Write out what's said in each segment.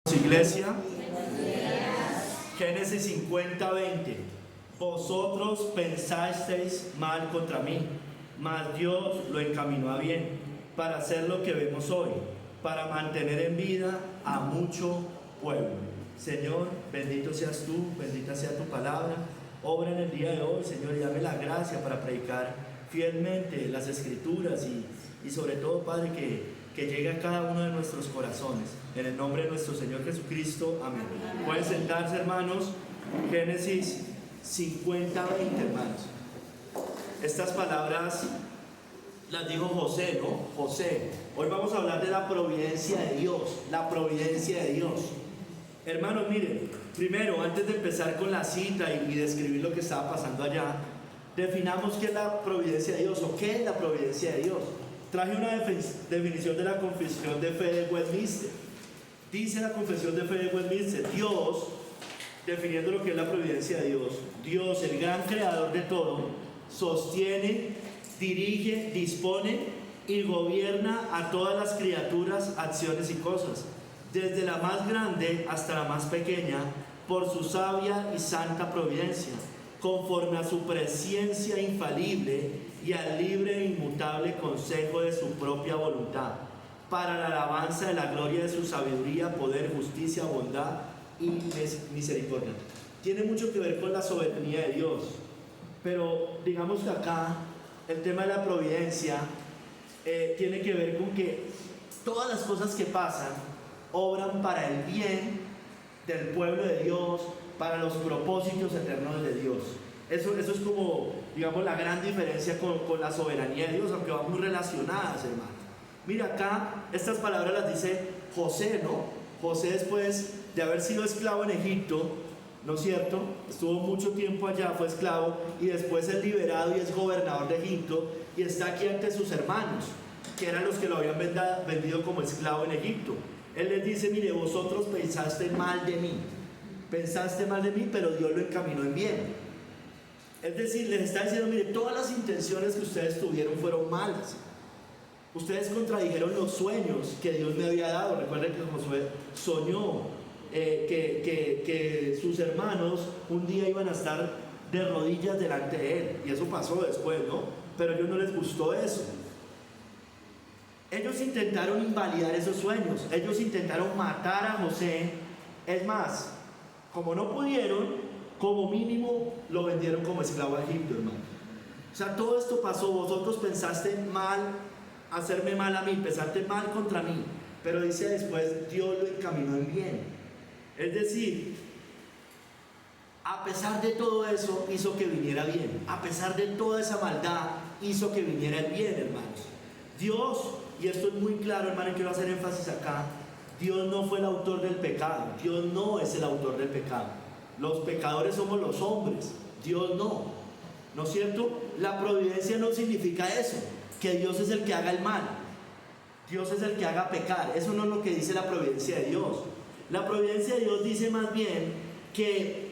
Iglesia, Génesis 50:20. Vosotros pensasteis mal contra mí, mas Dios lo encaminó a bien, para hacer lo que vemos hoy, para mantener en vida a mucho pueblo. Señor, bendito seas tú, bendita sea tu palabra. Obra en el día de hoy, Señor, y dame la gracia para predicar fielmente las Escrituras y sobre todo, Padre, que llegue a cada uno de nuestros corazones. En el nombre de nuestro Señor Jesucristo, amén. Pueden sentarse, hermanos. Génesis 50:20, hermanos. Estas palabras las dijo José, ¿no? José. Hoy vamos a hablar de la providencia de Dios. La providencia de Dios. Hermanos, miren, primero, antes de empezar con la cita y describir lo que estaba pasando allá, definamos qué es la providencia de Dios o qué es la providencia de Dios. Traje una definición de la Confesión de Fe de Westminster. Dice la Confesión de Fe de Westminster: Dios, definiendo lo que es la providencia de Dios, Dios, el gran creador de todo, sostiene, dirige, dispone y gobierna a todas las criaturas, acciones y cosas, desde la más grande hasta la más pequeña, por su sabia y santa providencia, conforme a su presciencia infalible y al libre e inmutable consejo de su propia voluntad, para la alabanza de la gloria de su sabiduría, poder, justicia, bondad y misericordia. Tiene mucho que ver con la soberanía de Dios, pero digamos que acá el tema de la providencia tiene que ver con que todas las cosas que pasan obran para el bien del pueblo de Dios, para los propósitos eternos de Dios. Eso es como, digamos, la gran diferencia con la soberanía de Dios, aunque van muy relacionadas, hermano. Mira, acá estas palabras las dice José, ¿no? José, después de haber sido esclavo en Egipto, ¿no es cierto? Estuvo mucho tiempo allá, fue esclavo, y después es liberado y es gobernador de Egipto, y está aquí ante sus hermanos, que eran los que lo habían vendido como esclavo en Egipto. Él les dice: mire, vosotros pensaste mal de mí, pero Dios lo encaminó en bien. Es decir, les está diciendo: mire, todas las intenciones que ustedes tuvieron fueron malas. Ustedes contradijeron los sueños que Dios me había dado. Recuerden que Josué soñó que sus hermanos un día iban a estar de rodillas delante de él, y eso pasó después, ¿no? Pero a ellos no les gustó eso. Ellos intentaron invalidar esos sueños, ellos intentaron matar a José. Es más, como no pudieron, como mínimo lo vendieron como esclavo a Egipto, hermano. O sea, todo esto pasó. Vosotros pensaste mal, hacerme mal a mí, pensaste mal contra mí, pero dice después: Dios lo encaminó en bien. Es decir, a pesar de todo eso, hizo que viniera bien. A pesar de toda esa maldad, hizo que viniera el bien, hermanos. Dios, y esto es muy claro, hermano, y quiero hacer énfasis acá: Dios no fue el autor del pecado. Dios no es el autor del pecado. Los pecadores somos los hombres, Dios no. ¿No es cierto? La providencia no significa eso, que Dios es el que haga el mal, Dios es el que haga pecar. Eso no es lo que dice la providencia de Dios. La providencia de Dios dice más bien que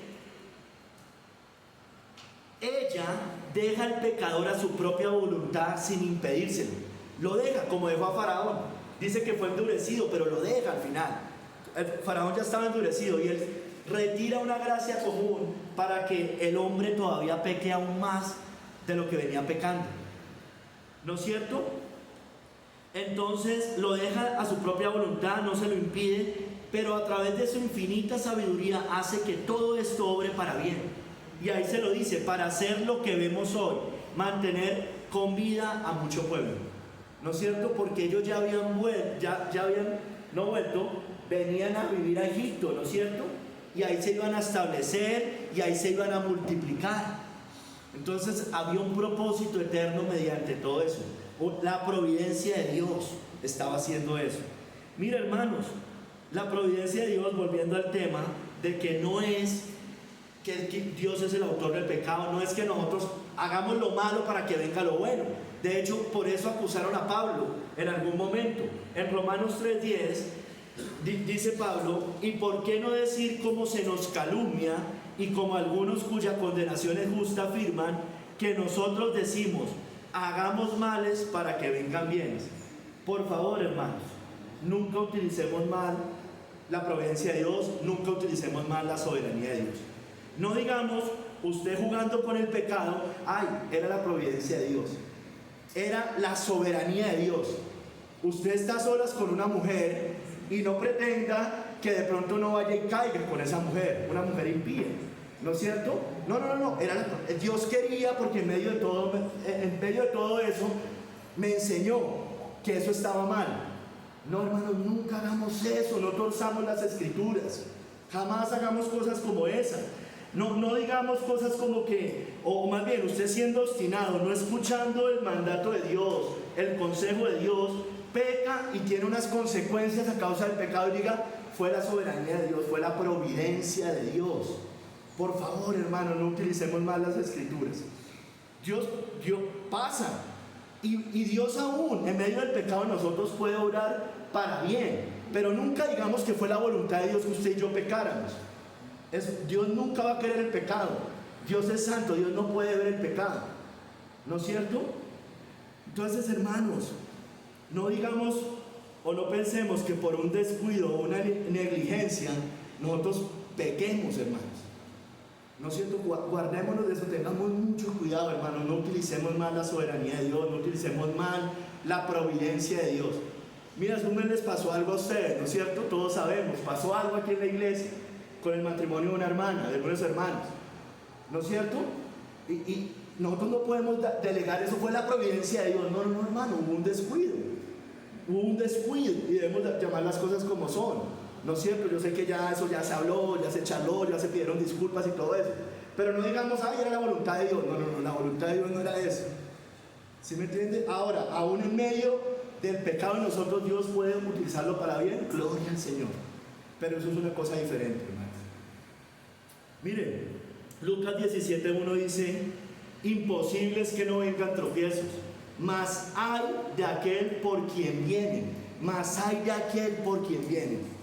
ella deja al pecador a su propia voluntad sin impedírselo. Lo deja, como dejó a Faraón. Dice que fue endurecido, pero lo deja al final. El Faraón ya estaba endurecido y él retira una gracia común para que el hombre todavía peque aún más de lo que venía pecando. ¿No es cierto? Entonces lo deja a su propia voluntad, no se lo impide, pero a través de su infinita sabiduría hace que todo esto obre para bien. Y ahí se lo dice: para hacer lo que vemos hoy, mantener con vida a mucho pueblo. ¿No es cierto? Porque ellos ya habían vuelto, venían a vivir a Egipto, ¿no es cierto? Y ahí se iban a establecer y ahí se iban a multiplicar. Entonces había un propósito eterno mediante todo eso. La providencia de Dios estaba haciendo eso. Mira, hermanos, la providencia de Dios, volviendo al tema de que no es que Dios es el autor del pecado, no es que nosotros hagamos lo malo para que venga lo bueno. De hecho, por eso acusaron a Pablo en algún momento. En Romanos 3:10 dice Pablo: ¿y por qué no decir cómo se nos calumnia, y como algunos cuya condenación es justa afirman, que nosotros decimos: hagamos males para que vengan bienes? Por favor, hermanos, nunca utilicemos mal la providencia de Dios, nunca utilicemos más la soberanía de Dios. No digamos, usted jugando con el pecado, ay, era la providencia de Dios. Era la soberanía de Dios. Usted está a solas con una mujer y no pretenda que de pronto no vaya y caiga con esa mujer, una mujer impía. ¿No es cierto? No. Dios quería, porque en medio de todo eso me enseñó que eso estaba mal. No, hermanos, nunca hagamos eso, no torzamos las escrituras. Jamás hagamos cosas como esas. No digamos cosas como que, o más bien usted siendo obstinado, no escuchando el mandato de Dios, el consejo de Dios, peca y tiene unas consecuencias a causa del pecado y diga, fue la soberanía de Dios, fue la providencia de Dios. Por favor, hermano, no utilicemos más las escrituras. Dios pasa. Y Dios aún, en medio del pecado, nosotros puede obrar para bien. Pero nunca digamos que fue la voluntad de Dios que usted y yo pecáramos. Dios nunca va a querer el pecado. Dios es santo, Dios no puede ver el pecado. ¿No es cierto? Entonces, hermanos, no digamos o no pensemos que por un descuido o una negligencia nosotros pequemos, hermanos. ¿No es cierto? Guardémonos de eso, tengamos mucho cuidado, hermanos. No utilicemos mal la soberanía de Dios, no utilicemos mal la providencia de Dios. Mira, hace un mes les pasó algo a ustedes, ¿no es cierto? Todos sabemos, pasó algo aquí en la iglesia con el matrimonio de una hermana, de unos hermanos, ¿no es cierto? Y nosotros no podemos delegar, eso fue la providencia de Dios. No, hermano, hubo un descuido y debemos llamar las cosas como son. ¿No es cierto? Yo sé que eso ya se habló, ya se charló, ya se pidieron disculpas y todo eso. Pero no digamos, ay, era la voluntad de Dios. No, la voluntad de Dios no era eso. ¿Sí me entiende? Ahora, aún en medio del pecado de nosotros, Dios puede utilizarlo para bien. Gloria al Señor. Pero eso es una cosa diferente, hermanos. Miren, Lucas 17:1 dice, imposible es que no vengan tropiezos, mas hay de aquel por quien vienen. Mas hay de aquel por quien vienen.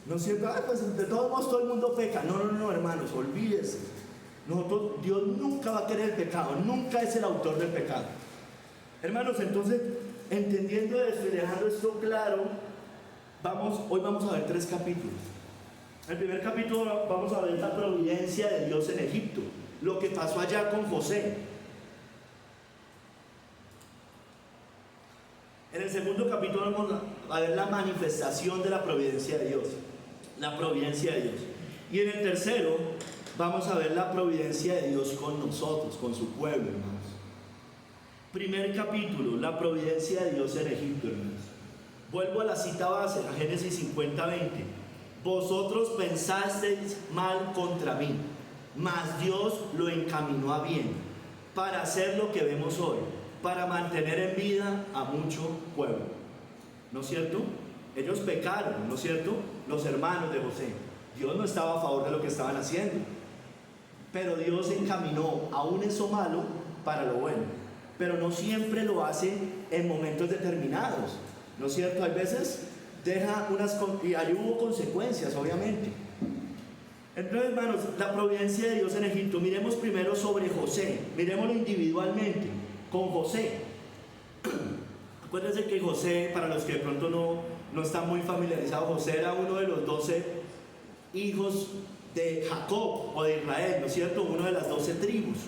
¿No es cierto? Pues de todos modos todo el mundo peca. No, hermanos, olvídese. Dios nunca va a querer el pecado, nunca es el autor del pecado. Hermanos, entonces, entendiendo esto y dejando esto claro, hoy vamos a ver 3 capítulos. En el primer capítulo vamos a ver la providencia de Dios en Egipto, lo que pasó allá con José. En el segundo capítulo vamos a ver la manifestación de la providencia de Dios. La providencia de Dios. Y en el tercero vamos a ver la providencia de Dios con nosotros, con su pueblo, hermanos. Primer capítulo, la providencia de Dios en Egipto, hermanos. Vuelvo a la cita base, a Génesis 50:20. Vosotros pensasteis mal contra mí, mas Dios lo encaminó a bien, para hacer lo que vemos hoy, para mantener en vida a mucho pueblo. ¿No es cierto? Ellos pecaron, ¿no es cierto? Los hermanos de José. Dios no estaba a favor de lo que estaban haciendo, pero Dios encaminó aún eso malo para lo bueno. Pero no siempre lo hace en momentos determinados, ¿no es cierto? Hay veces deja y ahí hubo consecuencias, obviamente. Entonces, hermanos, la providencia de Dios en Egipto. Miremos primero sobre José, miremoslo individualmente. Con José, acuérdense que José, para los que de pronto no están muy familiarizados, José era uno de los 12 hijos de Jacob o de Israel, ¿no es cierto? Uno de las 12 tribus,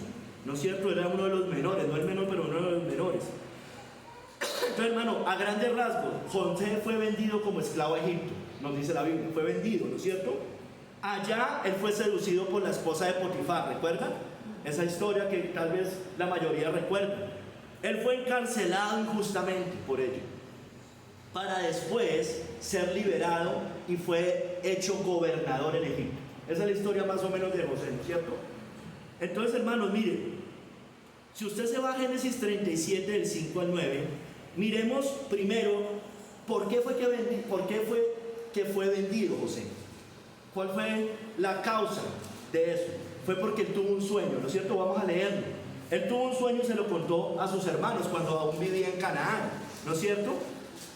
¿no es cierto? Era uno de los menores, no el menor, pero uno de los menores. Entonces, hermano, a grandes rasgos, José fue vendido como esclavo a Egipto, nos dice la Biblia, fue vendido, ¿no es cierto? Allá él fue seducido por la esposa de Potifar, ¿recuerdan? Esa historia que tal vez la mayoría recuerda. Él fue encarcelado injustamente por ello, para después ser liberado y fue hecho gobernador en Egipto. Esa es la historia más o menos de José, ¿no es cierto? Entonces, hermanos, miren, si usted se va a Génesis 37, del 5 al 9, miremos primero por qué fue que fue vendido José. ¿Cuál fue la causa de eso? Fue porque él tuvo un sueño, ¿no es cierto? Vamos a leerlo. Él tuvo un sueño y se lo contó a sus hermanos cuando aún vivía en Canaán, ¿no es cierto?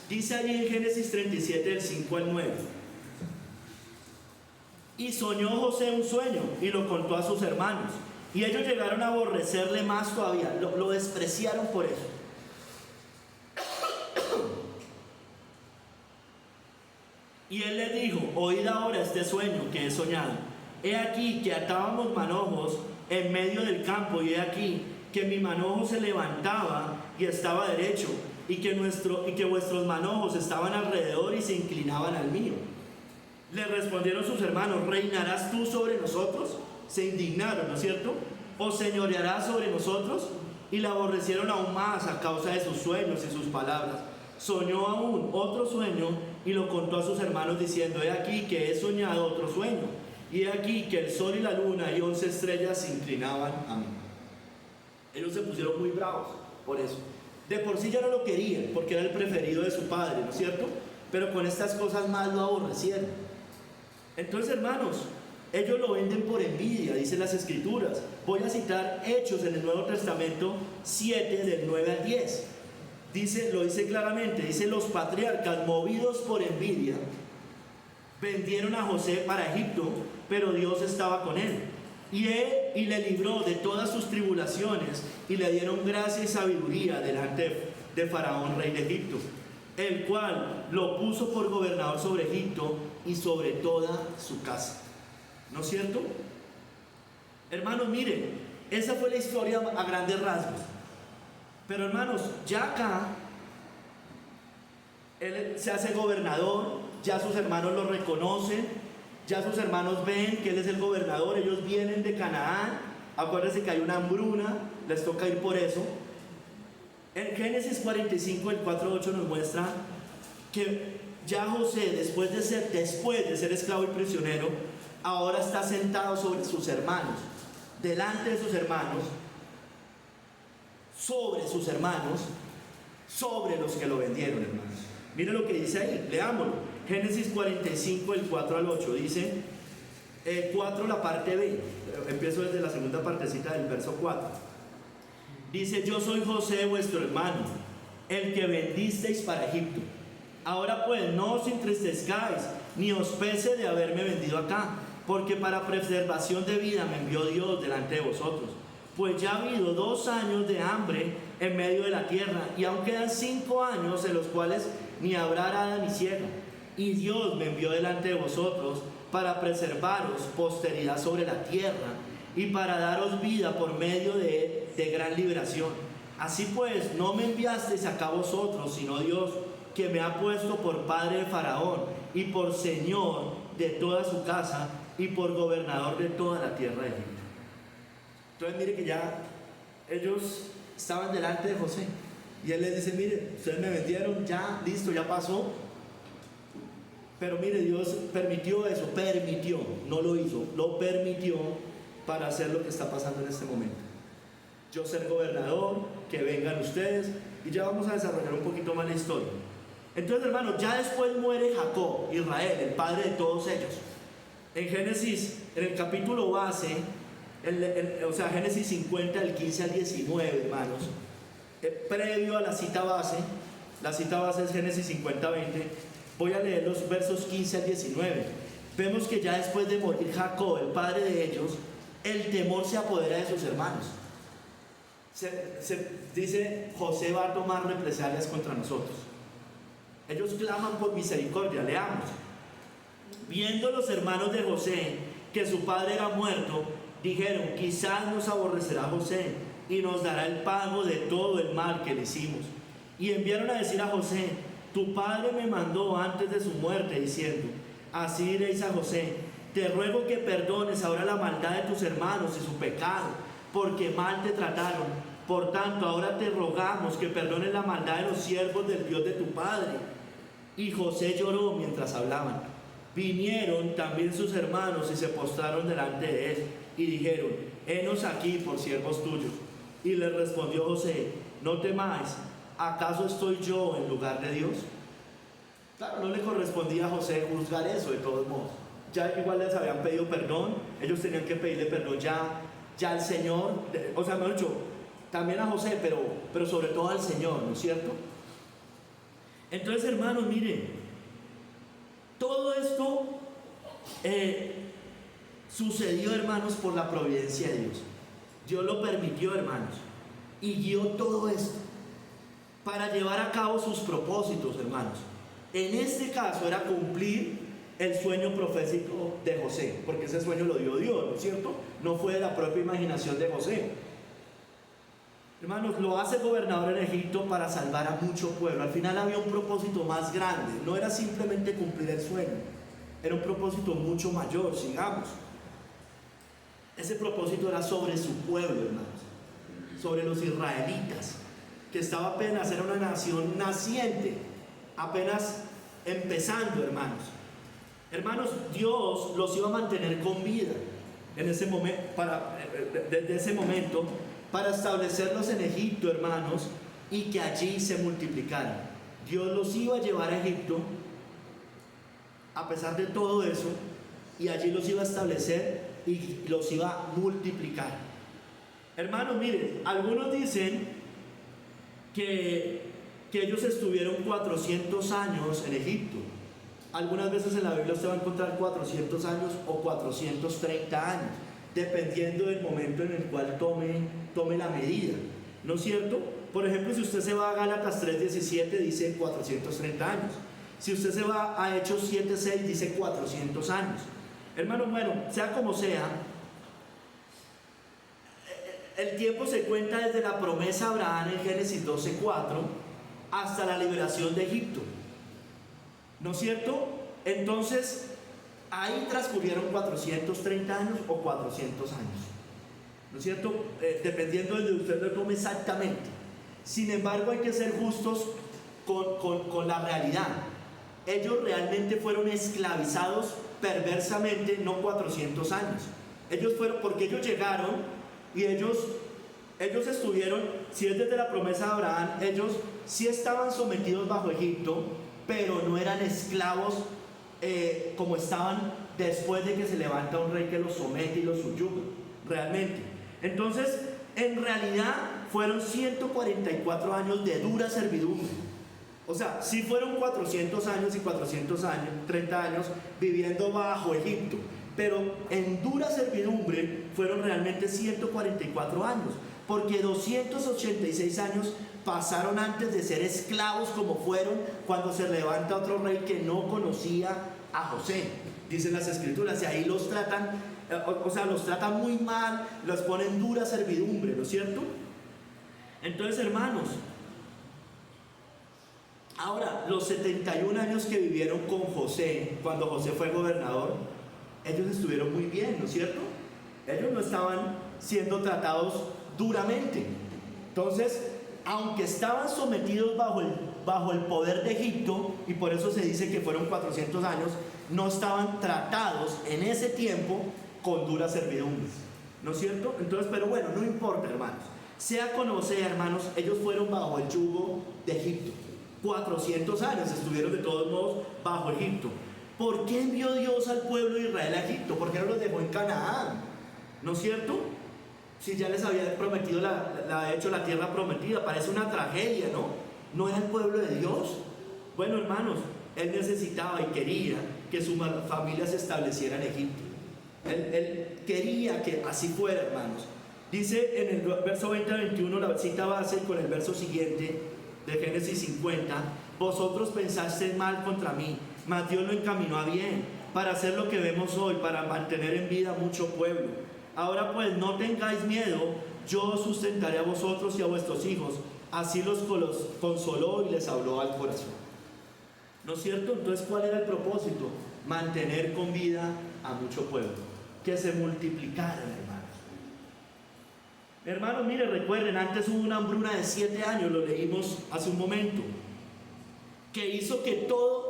Dice allí en Génesis 37, del 5 al 9. Y soñó José un sueño y lo contó a sus hermanos. Y ellos llegaron a aborrecerle más todavía, lo despreciaron por eso. Y él les dijo: oíd ahora este sueño que he soñado. He aquí que atábamos manojos en medio del campo, y he aquí que mi manojo se levantaba y estaba derecho, y que vuestros manojos estaban alrededor y se inclinaban al mío. Le respondieron sus hermanos: ¿reinarás tú sobre nosotros? Se indignaron, ¿no es cierto? ¿O señorearás sobre nosotros? Y la aborrecieron aún más a causa de sus sueños y sus palabras. Soñó aún otro sueño y lo contó a sus hermanos diciendo: he aquí que he soñado otro sueño, y he aquí que el sol y la luna y 11 estrellas se inclinaban a mí. Ellos se pusieron muy bravos por eso. De por sí ya no lo querían porque era el preferido de su padre, ¿no es cierto? Pero con estas cosas más lo aborrecieron. Entonces, hermanos, ellos lo venden por envidia, dicen las escrituras. Voy a citar Hechos en el Nuevo Testamento 7 del 9 al 10. Lo dice claramente, dice: los patriarcas, movidos por envidia, vendieron a José para Egipto, pero Dios estaba con él. Y le libró de todas sus tribulaciones, y le dieron gracia y sabiduría delante de Faraón, rey de Egipto, el cual lo puso por gobernador sobre Egipto y sobre toda su casa. ¿No es cierto? Hermanos, miren, esa fue la historia a grandes rasgos. Pero hermanos, ya acá él se hace gobernador, ya sus hermanos lo reconocen, ya sus hermanos ven que él es el gobernador, ellos vienen de Canaán. Acuérdense que hay una hambruna, les toca ir por eso. En Génesis 45, el 4-8 nos muestra que ya José, después de ser esclavo y prisionero, ahora está sentado sobre sus hermanos, delante de sus hermanos, sobre sus hermanos, sobre los que lo vendieron, hermanos. Mire lo que dice ahí, leámoslo. Génesis 45, el 4 al 8, dice, 4 la parte B, empiezo desde la segunda partecita del verso 4. Dice: yo soy José vuestro hermano, el que vendisteis para Egipto. Ahora pues no os entristezcáis, ni os pese de haberme vendido acá, porque para preservación de vida me envió Dios delante de vosotros. Pues ya ha habido 2 años de hambre en medio de la tierra, y aún quedan 5 años en los cuales ni habrá arada ni siega. Y Dios me envió delante de vosotros para preservaros posteridad sobre la tierra, y para daros vida por medio de gran liberación. Así pues, no me enviasteis acá vosotros, sino Dios, que me ha puesto por padre de Faraón, y por señor de toda su casa, y por gobernador de toda la tierra de Egipto. Entonces mire que ya ellos estaban delante de José, y él les dice: mire, ustedes me vendieron, ya, listo, ya pasó. Pero mire, Dios permitió eso, no lo hizo, lo permitió para hacer lo que está pasando en este momento. Yo ser gobernador, que vengan ustedes, y ya vamos a desarrollar un poquito más la historia. Entonces, hermanos, ya después muere Jacob, Israel, el padre de todos ellos. En Génesis, en el capítulo base, o sea, Génesis 50, del 15 al 19, hermanos, previo a la cita base es Génesis 50, 20, voy a leer los versos 15 al 19. Vemos que ya después de morir Jacob, el padre de ellos, el temor se apodera de sus hermanos. Se dice: José va a tomar represalias contra nosotros. Ellos claman por misericordia. Leamos. Viendo los hermanos de José que su padre era muerto, dijeron: quizás nos aborrecerá José y nos dará el pago de todo el mal que le hicimos. Y enviaron a decir a José: tu padre me mandó antes de su muerte, diciendo: así diréis a José: te ruego que perdones ahora la maldad de tus hermanos y su pecado, porque mal te trataron. Por tanto, ahora te rogamos que perdones la maldad de los siervos del Dios de tu padre. Y José lloró mientras hablaban. Vinieron también sus hermanos y se postraron delante de él, y dijeron: henos aquí por siervos tuyos. Y le respondió José: no temáis, ¿acaso estoy yo en lugar de Dios? Claro, no le correspondía a José juzgar eso, de todos modos. Ya igual les habían pedido perdón, ellos tenían que pedirle perdón ya al Señor, o sea, mejor dicho, también a José, pero sobre todo al Señor, ¿no es cierto? Entonces, hermanos, miren, todo esto sucedió, hermanos, por la providencia de Dios. Dios lo permitió, hermanos, y guió todo esto para llevar a cabo sus propósitos, hermanos. En este caso era cumplir el sueño profético de José, porque ese sueño lo dio Dios, ¿no es cierto? No fue de la propia imaginación de José. Hermanos, lo hace gobernador en Egipto para salvar a mucho pueblo. Al final había un propósito más grande, no era simplemente cumplir el sueño, era un propósito mucho mayor, sigamos. Ese propósito era sobre su pueblo, hermanos, sobre los israelitas, que estaba apenas, era una nación naciente, apenas empezando, hermanos. Hermanos, Dios los iba a mantener con vida en ese momento, desde ese momento, para establecerlos en Egipto, hermanos, y que allí se multiplicaran. Dios los iba a llevar a Egipto, a pesar de todo eso, y allí los iba a establecer y los iba a multiplicar. Hermanos, miren, algunos dicen que ellos estuvieron 400 años en Egipto. Algunas veces en la Biblia usted va a encontrar 400 años o 430 años, dependiendo del momento en el cual tome la medida, ¿no es cierto? Por ejemplo, si usted se va a Gálatas 3:17, dice 430 años. Si usted se va a Hechos 7:6, dice 400 años. Hermano, bueno, sea como sea, el tiempo se cuenta desde la promesa a Abraham en Génesis 12:4 hasta la liberación de Egipto, ¿no es cierto? Entonces, ahí transcurrieron 430 años o 400 años, ¿no es cierto? Dependiendo de donde usted lo tome exactamente. Sin embargo, hay que ser justos con la realidad. Ellos realmente fueron esclavizados perversamente, no 400 años. Ellos fueron, porque ellos llegaron y ellos estuvieron, si es desde la promesa de Abraham, ellos sí estaban sometidos bajo Egipto, pero no eran esclavos como estaban después de que se levanta un rey que los somete y los subyuga, realmente. Entonces, en realidad, fueron 144 años de dura servidumbre. O sea, sí fueron 400 años y 30 años viviendo bajo Egipto, pero en dura servidumbre fueron realmente 144 años, porque 286 años pasaron antes de ser esclavos, como fueron cuando se levanta otro rey que no conocía a José, dicen las escrituras, y ahí los tratan, los tratan muy mal, los ponen en dura servidumbre, ¿no es cierto? Entonces, hermanos, ahora, los 71 años que vivieron con José, cuando José fue gobernador, ellos estuvieron muy bien, ¿no es cierto? Ellos no estaban siendo tratados duramente. Entonces, aunque estaban sometidos bajo el poder de Egipto, y por eso se dice que fueron 400 años, no estaban tratados en ese tiempo con duras servidumbres, ¿no es cierto? Entonces, pero bueno, no importa, hermanos. Sea como sea, hermanos, ellos fueron bajo el yugo de Egipto. 400 años estuvieron de todos modos bajo Egipto. ¿Por qué envió Dios al pueblo de Israel a Egipto? ¿Por qué no los dejó en Canaán? ¿No es cierto? Si ya les había prometido la tierra prometida, parece una tragedia, ¿no? ¿No era el pueblo de Dios? Bueno, hermanos, él necesitaba y quería que su familia se estableciera en Egipto. Él quería que así fuera, hermanos. Dice en el verso 20-21, la cita base, con el verso siguiente de Génesis 50: vosotros pensasteis mal contra mí, mas Dios lo encaminó a bien, para hacer lo que vemos hoy, para mantener en vida mucho pueblo. Ahora pues, no tengáis miedo, yo os sustentaré a vosotros y a vuestros hijos. Así los consoló y les habló al corazón. ¿No es cierto? Entonces, ¿cuál era el propósito? Mantener con vida a mucho pueblo, que se multiplicaran, hermanos. Hermanos, mire, recuerden, antes hubo una hambruna de 7 años, lo leímos hace un momento, que hizo que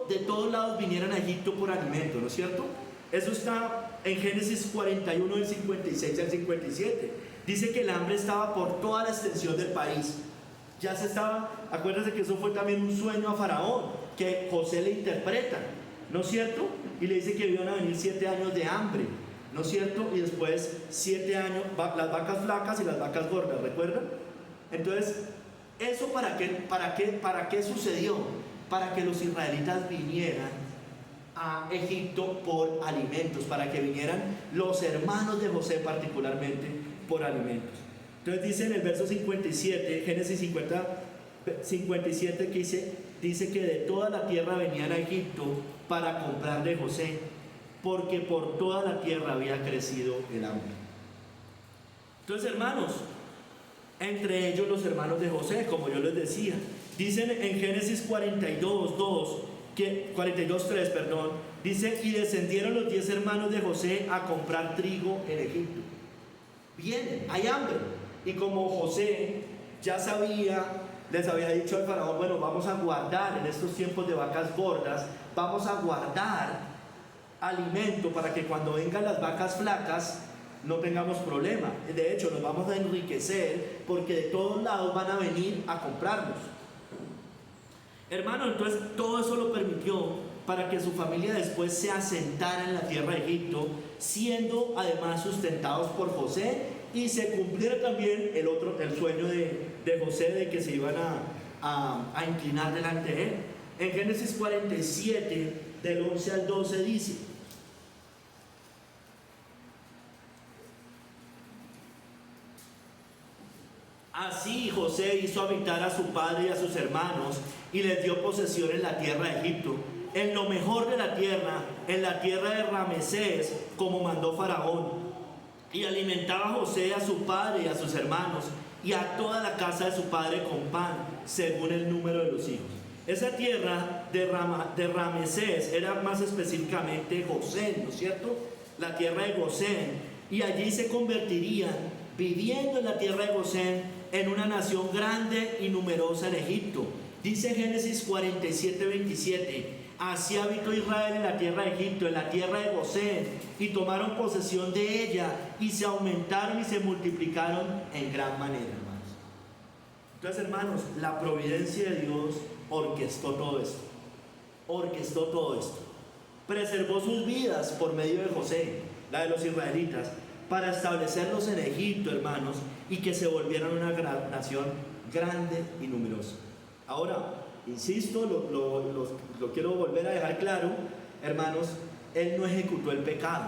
de todos lados vinieran a Egipto por alimento, ¿no es cierto? Eso está en Génesis 41, del 56 al 57. Dice que el hambre estaba por toda la extensión del país. Ya se estaba, acuérdense que eso fue también un sueño a Faraón, que José le interpreta, ¿no es cierto? Y le dice que iban a venir 7 años de hambre, ¿no es cierto? Y después 7 años, las vacas flacas y las vacas gordas, ¿recuerdan? Entonces, ¿eso para qué sucedió? Para que los israelitas vinieran a Egipto por alimentos, para que vinieran los hermanos de José particularmente por alimentos. Entonces dice en el verso 57, Génesis 57, que dice que de toda la tierra venían a Egipto para comprar de José, porque por toda la tierra había crecido el hambre. Entonces, hermanos, entre ellos los hermanos de José, como yo les decía, dicen en Génesis 42:3, perdón, dice: y descendieron los 10 hermanos de José a comprar trigo en Egipto. Vienen, hay hambre, y como José ya sabía, les había dicho al faraón: bueno, vamos a guardar en estos tiempos de vacas gordas, vamos a guardar alimento para que cuando vengan las vacas flacas no tengamos problema. De hecho, nos vamos a enriquecer porque de todos lados van a venir a comprarnos. Hermano, entonces todo eso lo permitió para que su familia después se asentara en la tierra de Egipto, siendo además sustentados por José, y se cumpliera también el sueño de José, de que se iban a inclinar delante de él. En Génesis 47, del 11 al 12 dice: así José hizo habitar a su padre y a sus hermanos, y les dio posesión en la tierra de Egipto, en lo mejor de la tierra, en la tierra de Ramesés, como mandó Faraón. Y alimentaba a José a su padre y a sus hermanos, y a toda la casa de su padre con pan, según el número de los hijos. Esa tierra de Ramesés era más específicamente Gosén, ¿no es cierto? La tierra de Gosén. Y allí se convertirían, viviendo en la tierra de Gosén, en una nación grande y numerosa en Egipto. Dice Génesis 47:27: así habitó Israel en la tierra de Egipto, en la tierra de Gosén, y tomaron posesión de ella, y se aumentaron y se multiplicaron en gran manera, hermanos. Entonces, hermanos, la providencia de Dios orquestó todo esto. Orquestó todo esto. Preservó sus vidas por medio de José, la de los israelitas, para establecerlos en Egipto, hermanos, y que se volvieran una nación grande y numerosa. Ahora, insisto, lo quiero volver a dejar claro, hermanos: Él no ejecutó el pecado.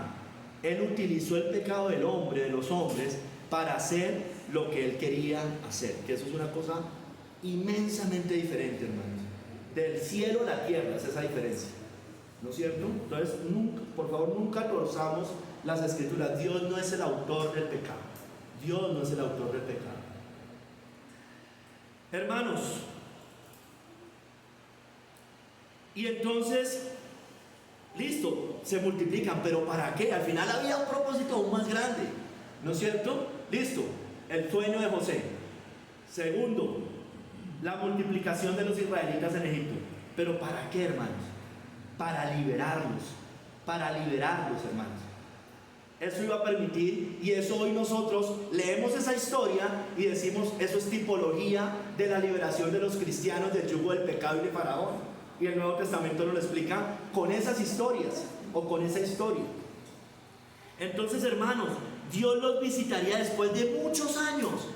Él utilizó el pecado del hombre, de los hombres, para hacer lo que Él quería hacer. Que eso es una cosa inmensamente diferente, hermanos. Del cielo a la tierra es esa diferencia, ¿no es cierto? Entonces, por favor, nunca torzamos las escrituras. Dios no es el autor del pecado. Dios no es el autor del pecado. Hermanos, y entonces, listo, se multiplican, pero ¿para qué? Al final había un propósito aún más grande, ¿no es cierto? Listo, el sueño de José. Segundo, la multiplicación de los israelitas en Egipto. ¿Pero para qué, hermanos? Para liberarlos, hermanos. Eso iba a permitir, y eso hoy nosotros leemos esa historia y decimos: eso es tipología de la liberación de los cristianos del yugo del pecado y de Faraón. Y el Nuevo Testamento nos lo explica con esas historias, o con esa historia. Entonces, hermanos, Dios los visitaría después de muchos años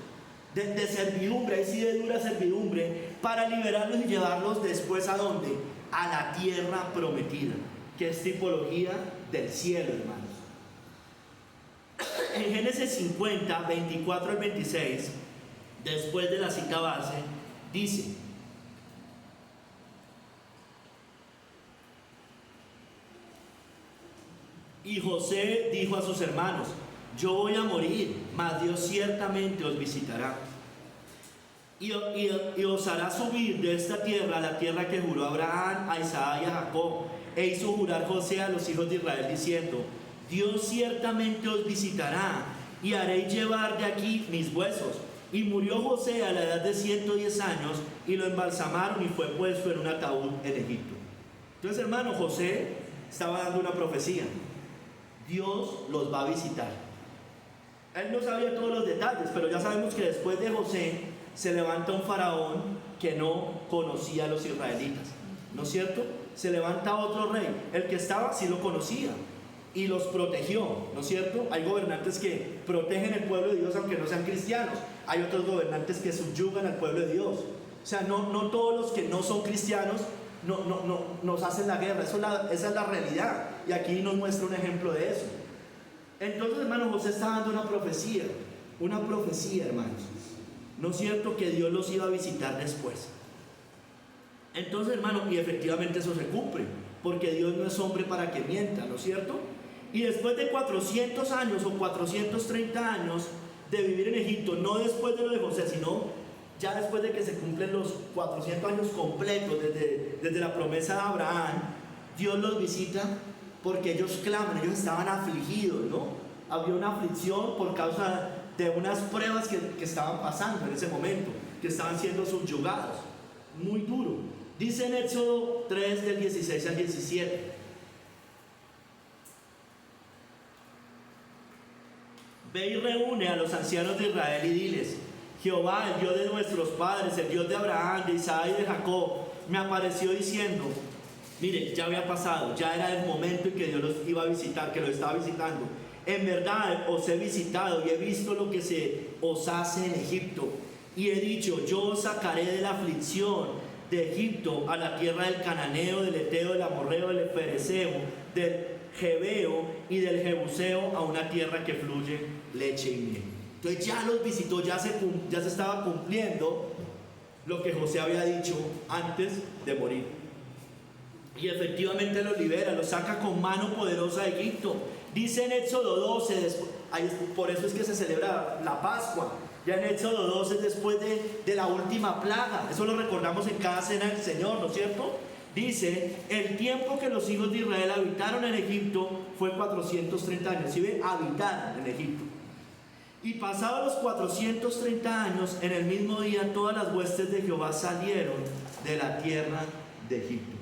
de servidumbre, ahí sí de dura servidumbre, para liberarlos y llevarlos después ¿a dónde? A la tierra prometida, que es tipología del cielo, hermanos. En Génesis 50, 24 al 26, después de la cita base, dice: y José dijo a sus hermanos: yo voy a morir, mas Dios ciertamente os visitará, y os hará subir de esta tierra a la tierra que juró a Abraham, a Isaac y a Jacob. E hizo jurar José a los hijos de Israel diciendo: Dios ciertamente os visitará, y haréis llevar de aquí mis huesos. Y murió José a la edad de 110 años, y lo embalsamaron y fue puesto en un ataúd en Egipto. Entonces, hermano, José estaba dando una profecía: Dios los va a visitar. Él no sabía todos los detalles, pero ya sabemos que después de José se levanta un faraón que no conocía a los israelitas, ¿no es cierto? Se levanta otro rey. El que estaba sí lo conocía y los protegió, ¿no es cierto? Hay gobernantes que protegen el pueblo de Dios aunque no sean cristianos. Hay otros gobernantes que subyugan al pueblo de Dios. O sea, no todos los que no son cristianos nos hacen la guerra. Esa es la realidad, y aquí nos muestra un ejemplo de eso. Entonces, hermano, José está dando una profecía, hermanos, ¿no es cierto? Que Dios los iba a visitar después. Entonces, hermano, y efectivamente eso se cumple. porque Dios no es hombre para que mienta, ¿no es cierto? Y después de 400 años o 430 años de vivir en Egipto, no después de lo de José, sino ya después de que se cumplen los 400 años completos desde la promesa de Abraham, Dios los visita porque ellos claman, ellos estaban afligidos, ¿no? Había una aflicción por causa de unas pruebas que estaban pasando en ese momento, que estaban siendo subyugados, muy duro. Dice en Éxodo 3 del 16 al 17: ve y reúne a los ancianos de Israel y diles: Jehová, el Dios de nuestros padres, el Dios de Abraham, de Isaac y de Jacob, me apareció diciendo, mire, ya había pasado, ya era el momento en que Dios los iba a visitar, que los estaba visitando. En verdad os he visitado y he visto lo que se os hace en Egipto. Y he dicho, yo os sacaré de la aflicción de Egipto a la tierra del Cananeo, del Eteo, del Amorreo, del Fereceo, del Jebeo y del Jebuseo, a una tierra que fluye leche y miel. Entonces ya los visitó, ya se estaba cumpliendo lo que José había dicho antes de morir. Y efectivamente los libera, los saca con mano poderosa de Egipto. Dice en Éxodo 12, por eso es que se celebra la Pascua. Ya en Éxodo 12 después de la última plaga. Eso lo recordamos en cada cena del Señor, ¿no es cierto? Dice, el tiempo que los hijos de Israel habitaron en Egipto fue 430 años. ¿Sí ven? Habitaron en Egipto. Y pasados los 430 años, en el mismo día todas las huestes de Jehová salieron de la tierra de Egipto.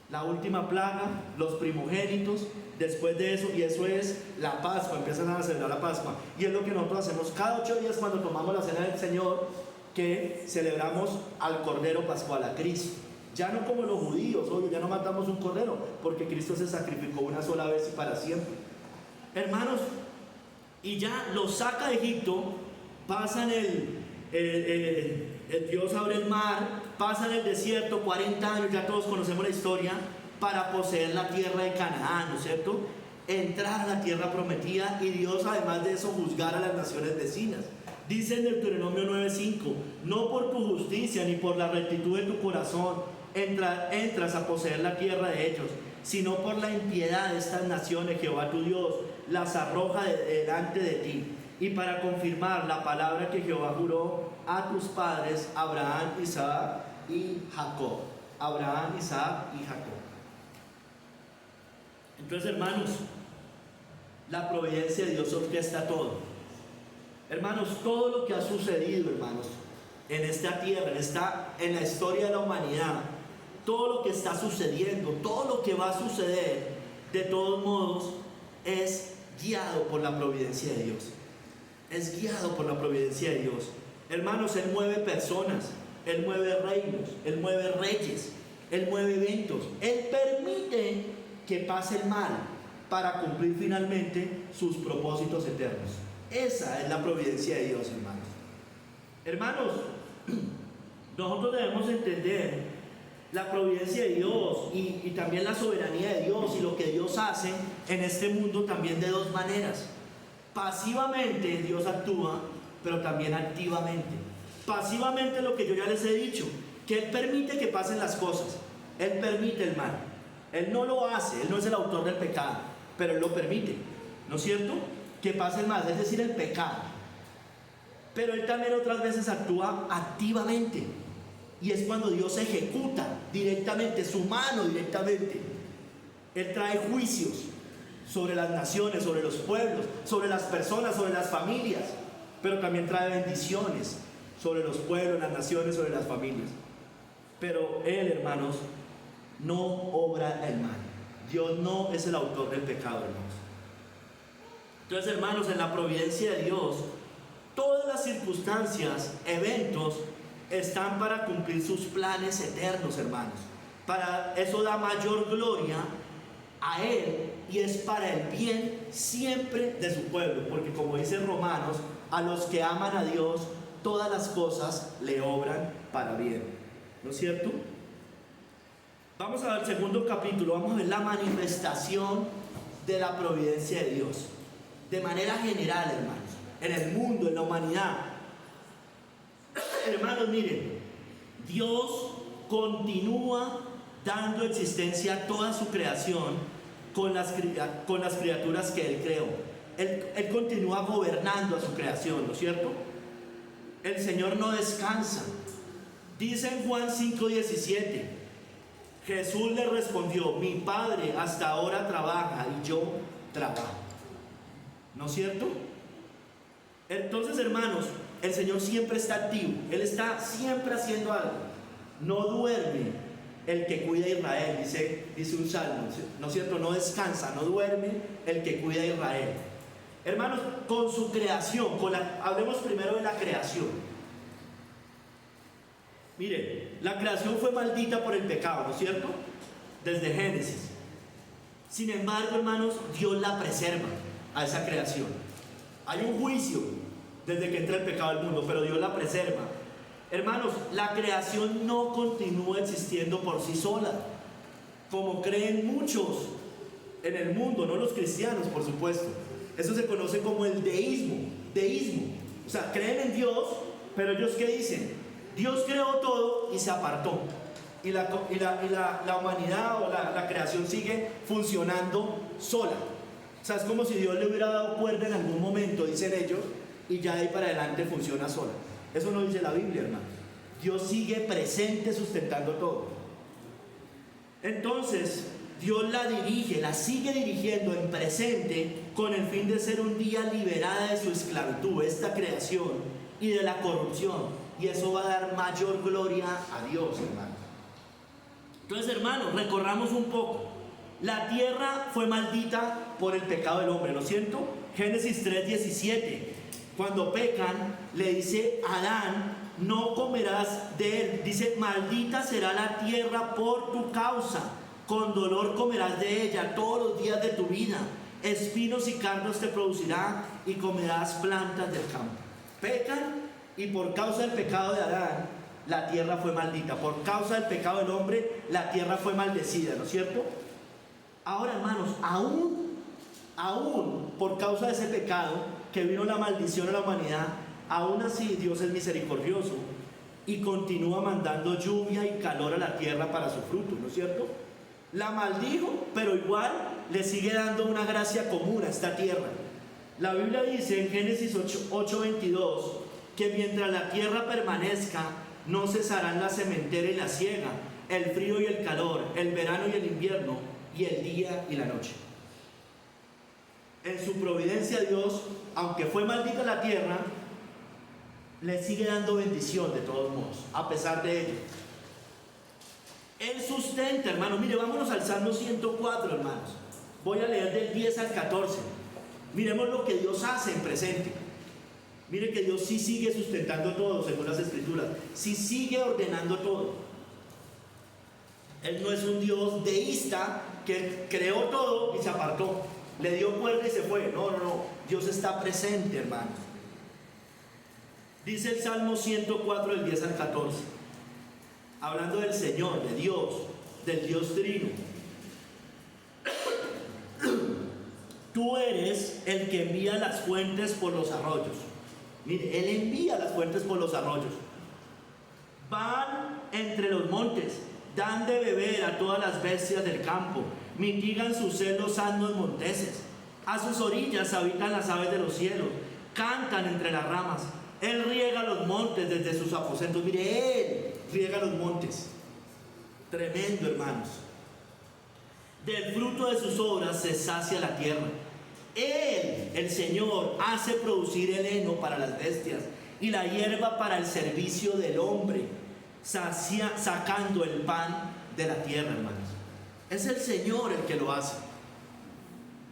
La última plaga, los primogénitos, después de eso, y eso es la Pascua, empiezan a celebrar la Pascua. Y es lo que nosotros hacemos cada 8 días cuando tomamos la cena del Señor, que celebramos al Cordero Pascual, a Cristo. Ya no como los judíos, obvio, ya no matamos un cordero, porque Cristo se sacrificó una sola vez y para siempre. Hermanos, y ya los saca de Egipto, pasan el Dios abre el mar, pasan el desierto, 40 años, ya todos conocemos la historia, para poseer la tierra de Canaán, ¿no es cierto? Entrar a la tierra prometida y Dios además de eso juzgar a las naciones vecinas. Dice en Deuteronomio 9:5, no por tu justicia ni por la rectitud de tu corazón entras a poseer la tierra de ellos, sino por la impiedad de estas naciones, Jehová tu Dios las arroja delante de ti, y para confirmar la palabra que Jehová juró a tus padres, Abraham, Isaac y Jacob. Abraham, Isaac y Jacob. Entonces, hermanos, la providencia de Dios orquesta todo. Hermanos, todo lo que ha sucedido, hermanos, en esta tierra, en la historia de la humanidad, todo lo que está sucediendo, todo lo que va a suceder, de todos modos, es guiado por la providencia de Dios. Es guiado por la providencia de Dios. Hermanos, Él mueve personas, Él mueve reinos, Él mueve reyes, Él mueve eventos. Él permite que pase el mal para cumplir finalmente sus propósitos eternos. Esa es la providencia de Dios, hermanos. Hermanos, nosotros debemos entender la providencia de Dios y también la soberanía de Dios y lo que Dios hace en este mundo también de dos maneras. Pasivamente Dios actúa, pero también activamente. Pasivamente lo que yo ya les he dicho, que Él permite que pasen las cosas, Él permite el mal. Él no lo hace, Él no es el autor del pecado, pero Él lo permite, ¿no es cierto? Que pase el mal, es decir, el pecado. Pero Él también otras veces actúa activamente. Y es cuando Dios ejecuta directamente, su mano directamente. Él trae juicios sobre las naciones, sobre los pueblos, sobre las personas, sobre las familias. Pero también trae bendiciones sobre los pueblos, las naciones, sobre las familias. Pero Él, hermanos, no obra el mal. Dios no es el autor del pecado, hermanos. Entonces, hermanos, en la providencia de Dios, todas las circunstancias, eventos, están para cumplir sus planes eternos, hermanos. Para eso da mayor gloria a Él y es para el bien siempre de su pueblo, porque como dice Romanos, a los que aman a Dios, todas las cosas le obran para bien, ¿no es cierto? Vamos a ver el segundo capítulo, vamos a ver la manifestación de la providencia de Dios, de manera general, hermanos, en el mundo, en la humanidad. Hermanos, miren, Dios continúa dando existencia a toda su creación con las criaturas que Él creó. Él continúa gobernando a su creación, ¿no es cierto? El Señor no descansa. Dice en Juan 5:17, Jesús le respondió: mi Padre hasta ahora trabaja y yo trabajo. ¿No es cierto? Entonces, hermanos, el Señor siempre está activo. Él está siempre haciendo algo. No duerme el que cuida a Israel, dice un salmo, ¿no es cierto? No descansa, no duerme el que cuida a Israel. Hermanos, con su creación, hablemos primero de la creación. Mire, la creación fue maldita por el pecado, ¿no es cierto? Desde Génesis. Sin embargo, hermanos, Dios la preserva a esa creación. Hay un juicio desde que entra el pecado al mundo, pero Dios la preserva. Hermanos, la creación no continúa existiendo por sí sola, como creen muchos en el mundo, no los cristianos, por supuesto. Eso se conoce como el deísmo. O sea, creen en Dios, pero ellos ¿qué dicen? Dios creó todo y se apartó. Y la humanidad o la creación sigue funcionando sola. O sea, es como si Dios le hubiera dado cuerda en algún momento, dicen ellos, y ya de ahí para adelante funciona sola. Eso no dice la Biblia, hermanos. Dios sigue presente sustentando todo. Entonces, Dios la dirige, la sigue dirigiendo en presente con el fin de ser un día liberada de su esclavitud, esta creación, y de la corrupción. Y eso va a dar mayor gloria a Dios, hermanos. Entonces, hermanos, recorramos un poco. La tierra fue maldita por el pecado del hombre, ¿no es cierto? Génesis 3:17. Cuando pecan, le dice a Adán: no comerás de él. Dice: maldita será la tierra por tu causa, con dolor comerás de ella todos los días de tu vida, espinos y cardos te producirá y comerás plantas del campo. Pecan, y por causa del pecado de Adán, la tierra fue maldita. Por causa del pecado del hombre, la tierra fue maldecida, ¿no es cierto? Ahora, hermanos, aún por causa de ese pecado que vino la maldición a la humanidad, aún así Dios es misericordioso y continúa mandando lluvia y calor a la tierra para su fruto, ¿no es cierto? La maldijo, pero igual le sigue dando una gracia común a esta tierra. La Biblia dice en Génesis 8:22 que mientras la tierra permanezca, no cesarán la sementera y la siega, el frío y el calor, el verano y el invierno, y el día y la noche. En su providencia, Dios, aunque fue maldita la tierra, le sigue dando bendición de todos modos, a pesar de ello. Él sustenta, hermanos. Mire, vámonos al Salmo 104, hermanos. Voy a leer del 10 al 14. Miremos lo que Dios hace en presente. Mire que Dios sí sigue sustentando todo, según las Escrituras. Sí sigue ordenando todo. Él no es un Dios deísta que creó todo y se apartó, le dio cuerda y se fue. No. Dios está presente, hermanos. Dice el Salmo 104, del 10 al 14, hablando del Señor, de Dios, del Dios Trino. Tú eres el que envía las fuentes por los arroyos. Mire, Él envía las fuentes por los arroyos. Van entre los montes, dan de beber a todas las bestias del campo, mitigan su sed los asnos monteses. A sus orillas habitan las aves de los cielos, cantan entre las ramas. Él riega los montes desde sus aposentos. Mire, Él riega los montes. Tremendo, hermanos. Del fruto de sus obras se sacia la tierra. Él, el Señor, hace producir el heno para las bestias y la hierba para el servicio del hombre, sacando el pan de la tierra, hermanos. Es el Señor el que lo hace.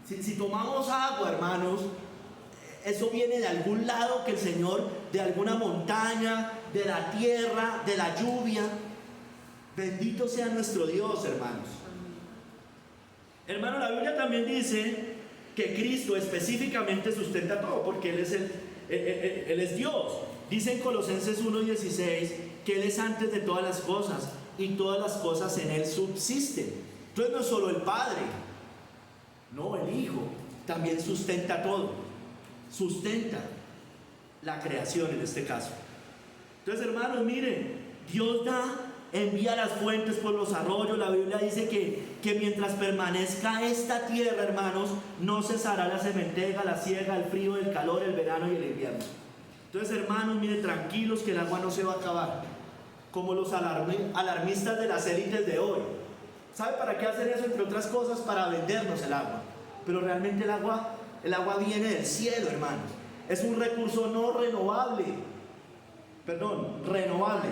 Si tomamos agua, hermanos, eso viene de algún lado que el Señor, de alguna montaña, de la tierra, de la lluvia. Bendito sea nuestro Dios, hermanos. Hermano, la Biblia también dice que Cristo específicamente sustenta todo, porque Él es Dios. Dice en Colosenses 1:16 que Él es antes de todas las cosas y todas las cosas en Él subsisten. Entonces no es solo el Padre, no, el Hijo también sustenta todo, sustenta la creación en este caso. Entonces, hermanos, miren, Dios da envía las fuentes por los arroyos. La Biblia dice que mientras permanezca esta tierra, hermanos, no cesará la sementera, la siega, el frío, el calor, el verano y el invierno. Entonces, hermanos, miren, tranquilos que el agua no se va a acabar, como los alarmistas de las élites de hoy. ¿Sabe para qué hacen eso? Entre otras cosas, para vendernos el agua. Pero realmente el agua viene del cielo, hermanos. Es un recurso no renovable. Renovable.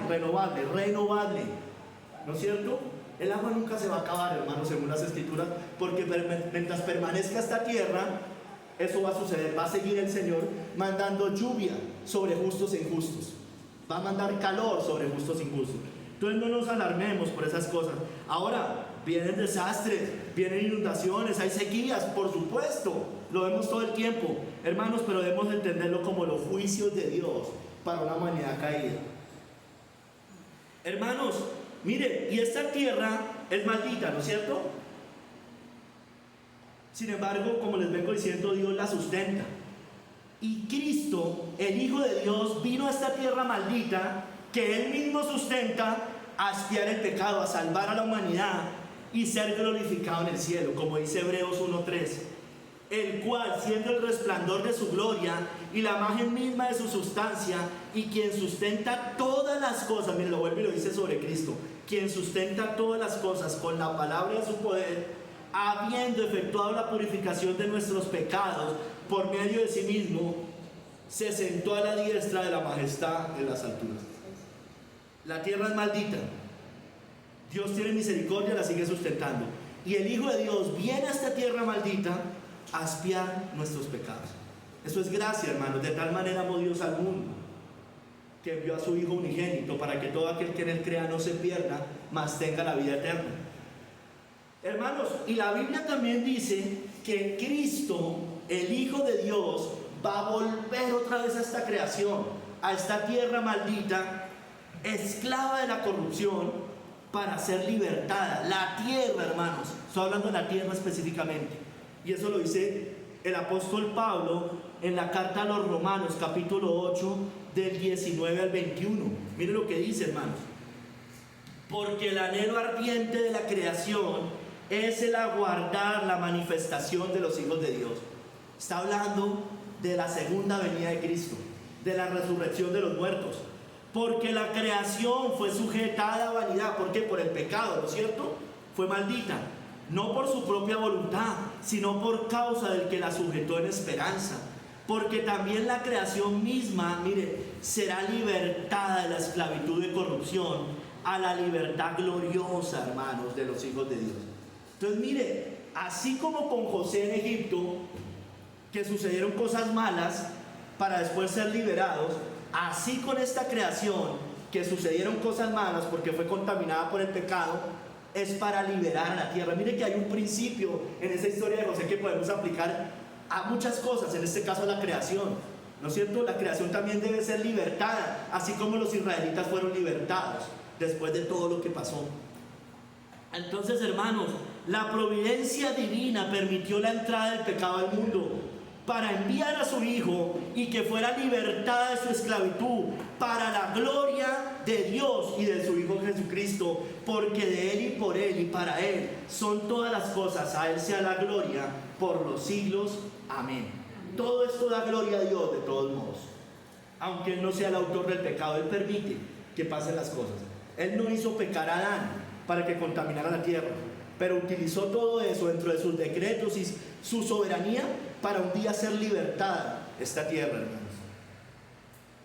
¿No es cierto? El agua nunca se va a acabar, hermanos, según las Escrituras, porque mientras permanezca esta tierra, eso va a suceder. Va a seguir el Señor mandando lluvia sobre justos e injustos. Va a mandar calor sobre justos e injustos. Entonces no nos alarmemos por esas cosas. Ahora, vienen desastres, vienen inundaciones, hay sequías, por supuesto. Lo vemos todo el tiempo, hermanos, pero debemos entenderlo como los juicios de Dios para una humanidad caída. Hermanos, mire, y esta tierra es maldita, ¿no es cierto? Sin embargo, como les vengo diciendo, Dios la sustenta. Y Cristo, el Hijo de Dios, vino a esta tierra maldita que Él mismo sustenta a expiar el pecado, a salvar a la humanidad y ser glorificado en el cielo, como dice Hebreos 1:3. El cual, siendo el resplandor de su gloria y la imagen misma de su sustancia, y quien sustenta todas las cosas, miren, lo vuelve y lo dice sobre Cristo, quien sustenta todas las cosas con la palabra de su poder, habiendo efectuado la purificación de nuestros pecados por medio de sí mismo, se sentó a la diestra de la majestad en las alturas. La tierra es maldita, Dios tiene misericordia, la sigue sustentando, y el Hijo de Dios viene a esta tierra maldita a expiar nuestros pecados. Eso es gracia, hermanos. De tal manera amó Dios al mundo que envió a su Hijo unigénito para que todo aquel que en él crea no se pierda, mas tenga la vida eterna. Hermanos, y la Biblia también dice que Cristo, el Hijo de Dios, va a volver otra vez a esta creación, a esta tierra maldita, esclava de la corrupción, para ser libertada. La tierra, hermanos, estoy hablando de la tierra específicamente. Y eso lo dice el apóstol Pablo en la carta a los Romanos, capítulo 8, del 19 al 21. Miren lo que dice, hermanos. Porque el anhelo ardiente de la creación es el aguardar la manifestación de los hijos de Dios. Está hablando de la segunda venida de Cristo, de la resurrección de los muertos. Porque la creación fue sujetada a vanidad. ¿Por qué? Por el pecado, ¿no es cierto? Fue maldita. No por su propia voluntad, sino por causa del que la sujetó en esperanza. Porque también la creación misma, mire, será libertada de la esclavitud de corrupción a la libertad gloriosa, hermanos, de los hijos de Dios. Entonces, mire, así como con José en Egipto, que sucedieron cosas malas para después ser liberados, así con esta creación, que sucedieron cosas malas porque fue contaminada por el pecado, es para liberar a la tierra. Mire que hay un principio en esa historia de José que podemos aplicar a muchas cosas, en este caso a la creación, ¿no es cierto? La creación también debe ser libertada, así como los israelitas fueron libertados después de todo lo que pasó. Entonces, hermanos, la providencia divina permitió la entrada del pecado al mundo para enviar a su Hijo y que fuera libertada de su esclavitud para la gloria de Dios y de su Hijo Jesucristo, porque de Él y por Él y para Él son todas las cosas. A Él sea la gloria por los siglos. Amén. Todo esto da gloria a Dios de todos modos, aunque Él no sea el autor del pecado. Él permite que pasen las cosas. Él no hizo pecar a Adán para que contaminara la tierra, pero utilizó todo eso dentro de sus decretos y su soberanía para un día ser libertada esta tierra, hermanos.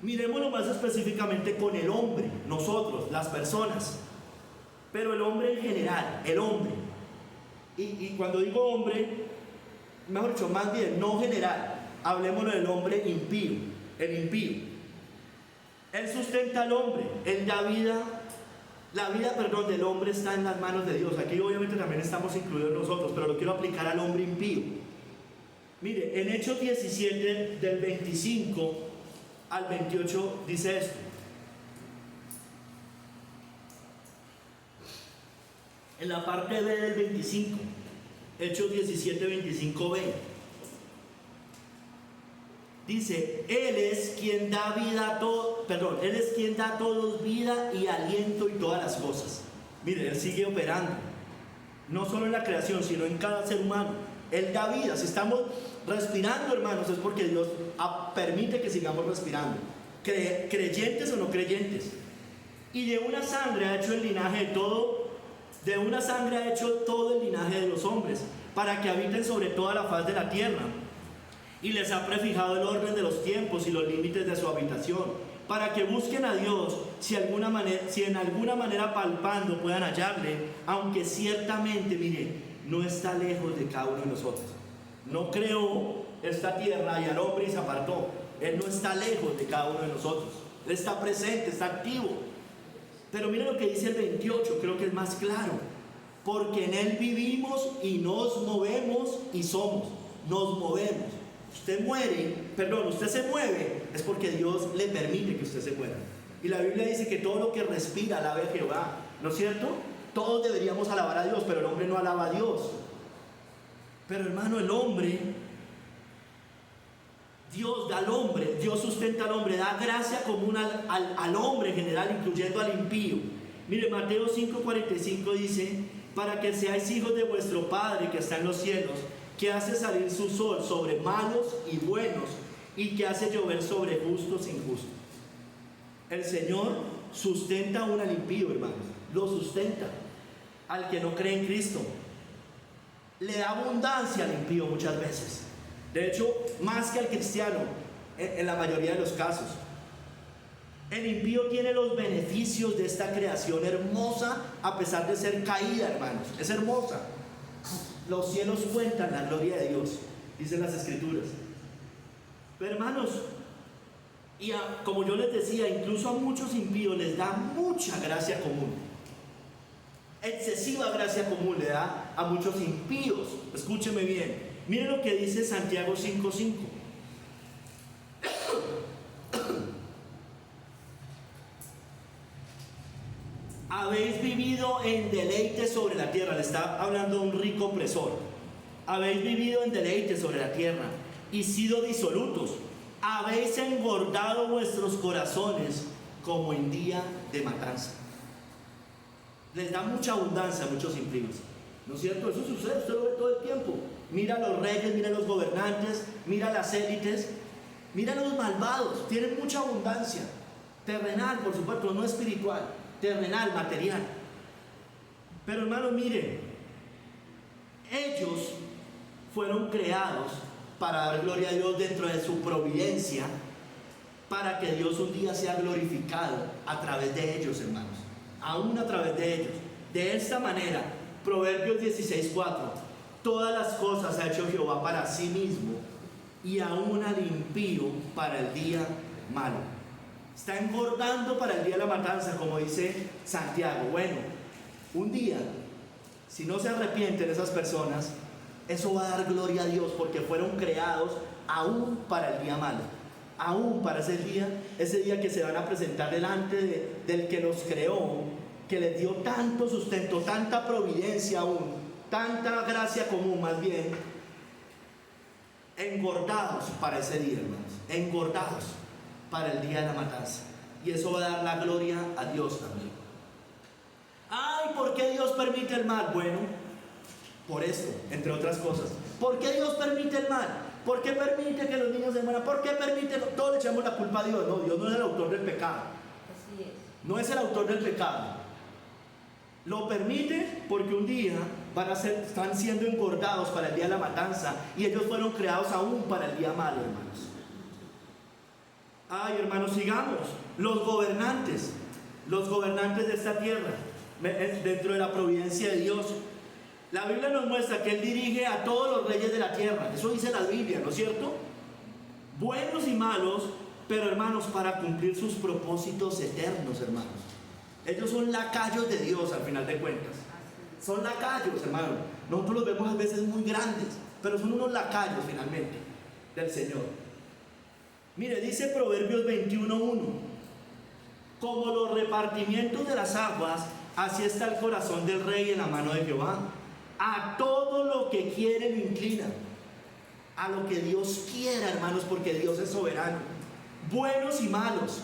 Miremoslo más específicamente con el hombre, nosotros, las personas, pero el hombre en general, el hombre. Y cuando digo hombre, mejor dicho, más bien, no general, hablemoslo del hombre impío, el impío. Él sustenta al hombre, él da vida. La vida, del hombre está en las manos de Dios. Aquí obviamente también estamos incluidos nosotros, pero lo quiero aplicar al hombre impío. Mire, en Hechos 17, del 25 al 28, dice esto. En la parte B del 25, Hechos 17, 25b. Dice, Él es quien da vida a todos, Él es quien da a todos vida y aliento y todas las cosas. Mire, Él sigue operando, no solo en la creación, sino en cada ser humano. Él da vida. Si estamos respirando, hermanos, es porque Dios permite que sigamos respirando, creyentes o no creyentes. Y de una sangre ha hecho el linaje de una sangre ha hecho todo el linaje de los hombres, para que habiten sobre toda la faz de la tierra. Y les ha prefijado el orden de los tiempos y los límites de su habitación, para que busquen a Dios, si en alguna manera palpando puedan hallarle, aunque ciertamente, mire, no está lejos de cada uno de nosotros. No creó esta tierra y al hombre y se apartó. Él no está lejos de cada uno de nosotros. Él está presente, está activo. Pero mire lo que dice el 28, creo que es más claro. Porque en Él vivimos y nos movemos y somos. Nos movemos. Usted se mueve, es porque Dios le permite que usted se mueva. Y la Biblia dice que todo lo que respira alabe a Jehová, ¿no es cierto? Todos deberíamos alabar a Dios, pero el hombre no alaba a Dios. Pero hermano, el hombre, Dios da al hombre, Dios sustenta al hombre, da gracia común al hombre en general, incluyendo al impío. Mire, Mateo 5:45 dice, para que seáis hijos de vuestro Padre que está en los cielos, que hace salir su sol sobre malos y buenos, y que hace llover sobre justos e injustos. El Señor sustenta aún al impío, hermanos, lo sustenta. Al que no cree en Cristo, le da abundancia al impío muchas veces. De hecho, más que al cristiano, en la mayoría de los casos. El impío tiene los beneficios de esta creación hermosa, a pesar de ser caída, hermanos. Es hermosa. Los cielos cuentan la gloria de Dios, dicen las Escrituras. Pero hermanos, como yo les decía, incluso a muchos impíos les da mucha gracia común. Excesiva gracia común le da a muchos impíos. Escúcheme bien. Miren lo que dice Santiago 5:5. Habéis vivido en deleite sobre la tierra. Le está hablando un rico opresor. Habéis vivido en deleite sobre la tierra y sido disolutos. Habéis engordado vuestros corazones como en día de matanza. Les da mucha abundancia a muchos impíos, ¿no es cierto? Eso sucede, usted lo ve todo el tiempo. Mira a los reyes, mira a los gobernantes, mira a las élites, mira a los malvados, tienen mucha abundancia. Terrenal, por supuesto, no espiritual, terrenal, material. Pero hermanos, miren, ellos fueron creados para dar gloria a Dios dentro de su providencia, para que Dios un día sea glorificado a través de ellos, hermanos. Aún a través de ellos. De esta manera, Proverbios 16:4, todas las cosas ha hecho Jehová para sí mismo, y aún al impío para el día malo. Está engordando para el día de la matanza, como dice Santiago. Bueno, un día, si no se arrepienten esas personas, eso va a dar gloria a Dios, porque fueron creados aún para el día malo. Aún para ese día que se van a presentar delante del que los creó, que les dio tanto sustento, tanta providencia aún, tanta gracia común más bien, engordados para ese día, hermanos, engordados para el día de la matanza. Y eso va a dar la gloria a Dios también. Ay, ¿por qué Dios permite el mal? Bueno, por esto, entre otras cosas. ¿Por qué Dios permite el mal? ¿Por qué permite que los niños se mueran? ¿Por qué permite? Todos le echamos la culpa a Dios. No, Dios no es el autor del pecado. Así es. No es el autor del pecado. Lo permite porque un día están siendo engordados para el día de la matanza, y ellos fueron creados aún para el día malo, hermanos. Ay, hermanos, sigamos. Los gobernantes de esta tierra, dentro de la providencia de Dios. La Biblia nos muestra que Él dirige a todos los reyes de la tierra. Eso dice la Biblia, ¿no es cierto? Buenos y malos, pero hermanos, para cumplir sus propósitos eternos, hermanos. Ellos son lacayos de Dios al final de cuentas. Son lacayos, hermanos. Nosotros los vemos a veces muy grandes, pero son unos lacayos finalmente del Señor. Mire, dice Proverbios 21:1. Como los repartimientos de las aguas, así está el corazón del rey en la mano de Jehová. A todo lo que quiere lo inclina. a lo que Dios quiera, hermanos, porque Dios es soberano. Buenos y malos.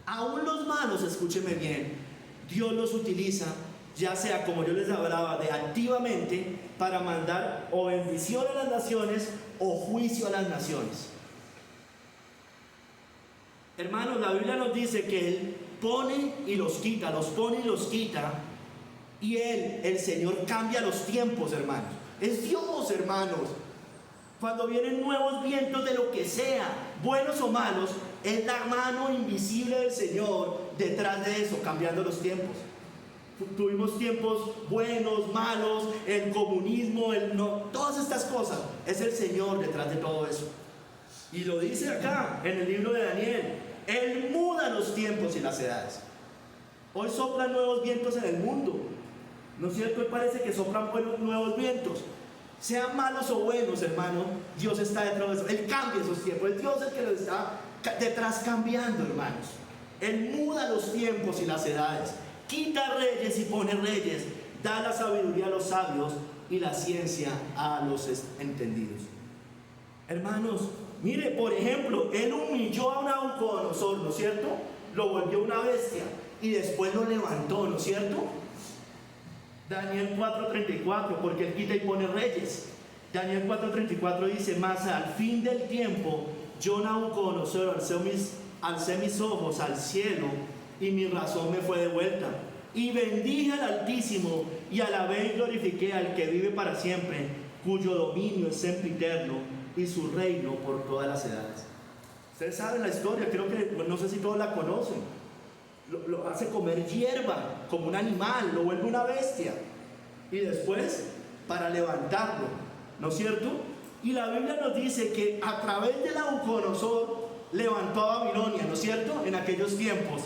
Aún los malos, escúcheme bien, Dios los utiliza, ya sea como yo les hablaba, de activamente para mandar o bendición a las naciones o juicio a las naciones. Hermanos, la Biblia nos dice que Él pone y los quita, los pone y los quita, y Él, el Señor, cambia los tiempos, hermanos. Es Dios, hermanos. Cuando vienen nuevos vientos de lo que sea, buenos o malos, es la mano invisible del Señor detrás de eso, cambiando los tiempos. Tuvimos tiempos buenos, malos, el comunismo, todas estas cosas. Es el Señor detrás de todo eso. Y lo dice acá, en el libro de Daniel. Él muda los tiempos y las edades. Hoy soplan nuevos vientos en el mundo, ¿no es cierto? Hoy parece que soplan nuevos vientos. Sean malos o buenos, hermano, Dios está detrás de eso. Él cambia esos tiempos. Es Dios el que lo está detrás cambiando, hermanos. Él muda los tiempos y las edades. Quita reyes y pone reyes. Da la sabiduría a los sabios y la ciencia a los entendidos. Hermanos, mire, por ejemplo, Él humilló a Nabucodonosor, ¿no es cierto? Lo volvió una bestia y después lo levantó, ¿no es cierto? Daniel 4:34, porque Él quita y pone reyes. Daniel 4:34 dice: mas al fin del tiempo, yo Nabucodonosor alcé mis ojos al cielo y mi razón me fue devuelta. Y bendije al Altísimo y alabé y glorifiqué al que vive para siempre, cuyo dominio es sempiterno y su reino por todas las edades. Ustedes saben la historia, creo que, no sé si todos la conocen. Lo hace comer hierba como un animal, lo vuelve una bestia. Y después, para levantarlo, ¿no es cierto? Y la Biblia nos dice que a través de Nabucodonosor levantó a Babilonia, ¿no es cierto? En aquellos tiempos.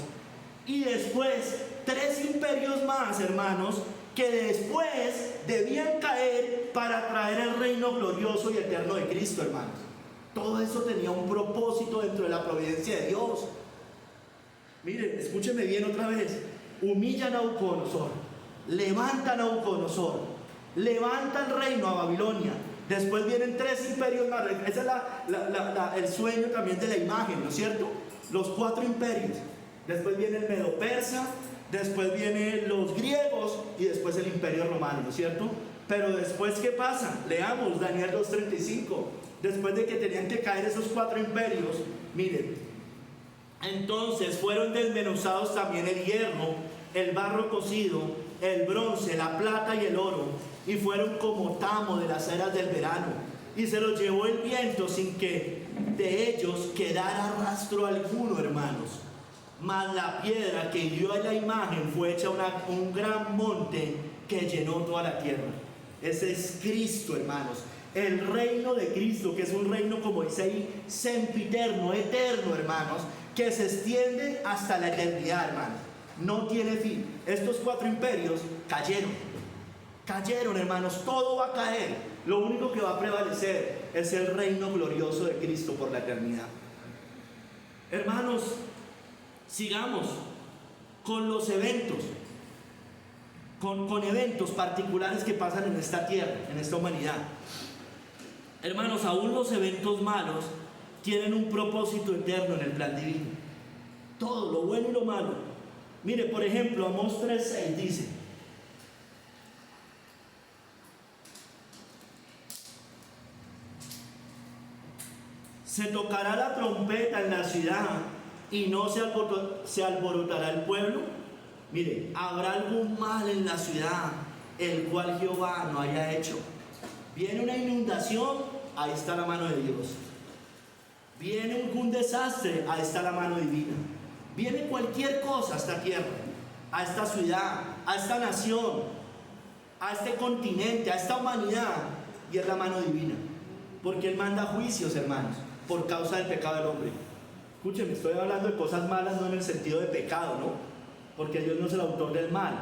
Y después, 3 imperios más, hermanos, que después debían caer para traer el reino glorioso y eterno de Cristo, hermanos. Todo eso tenía un propósito dentro de la providencia de Dios. Mire, escúcheme bien otra vez. Humilla a Nabucodonosor, levanta a Nabucodonosor, levanta el reino a Babilonia. Después vienen 3 imperios más. Ese es el sueño también de la imagen, ¿no es cierto? Los 4 imperios. Después viene el Medo-Persa, después vienen los griegos y después el imperio romano, ¿no es cierto? Pero después, ¿qué pasa? Leamos Daniel 2:35. Después de que tenían que caer esos 4 imperios, miren. Entonces fueron desmenuzados también el hierro, el barro cocido, el bronce, la plata y el oro, y fueron como tamo de las eras del verano, y se los llevó el viento sin que de ellos quedara rastro alguno, hermanos. Mas la piedra que hirió a la imagen fue hecha un gran monte que llenó toda la tierra. Ese es Cristo, hermanos. El reino de Cristo, que es un reino, como dice ahí, sempiterno, eterno, hermanos, que se extiende hasta la eternidad, hermanos. No tiene fin. Estos 4 imperios cayeron, hermanos. Todo va a caer. Lo único que va a prevalecer es el reino glorioso de Cristo por la eternidad. Hermanos, sigamos con los eventos, con eventos particulares que pasan en esta tierra, en esta humanidad. Hermanos, aún los eventos malos tienen un propósito eterno en el plan divino. Todo, lo bueno y lo malo. Mire, por ejemplo, Amós 3:6 dice: se tocará la trompeta en la ciudad y no se alborotará el pueblo. Mire, habrá algún mal en la ciudad, el cual Jehová no haya hecho. Viene una inundación, ahí está la mano de Dios. Viene un desastre, ahí está la mano divina. Viene cualquier cosa a esta tierra, a esta ciudad, a esta nación, a este continente, a esta humanidad, y es la mano divina. Porque Él manda juicios, hermanos, por causa del pecado del hombre. Escúchenme, estoy hablando de cosas malas, no en el sentido de pecado, ¿no? Porque Dios no es el autor del mal,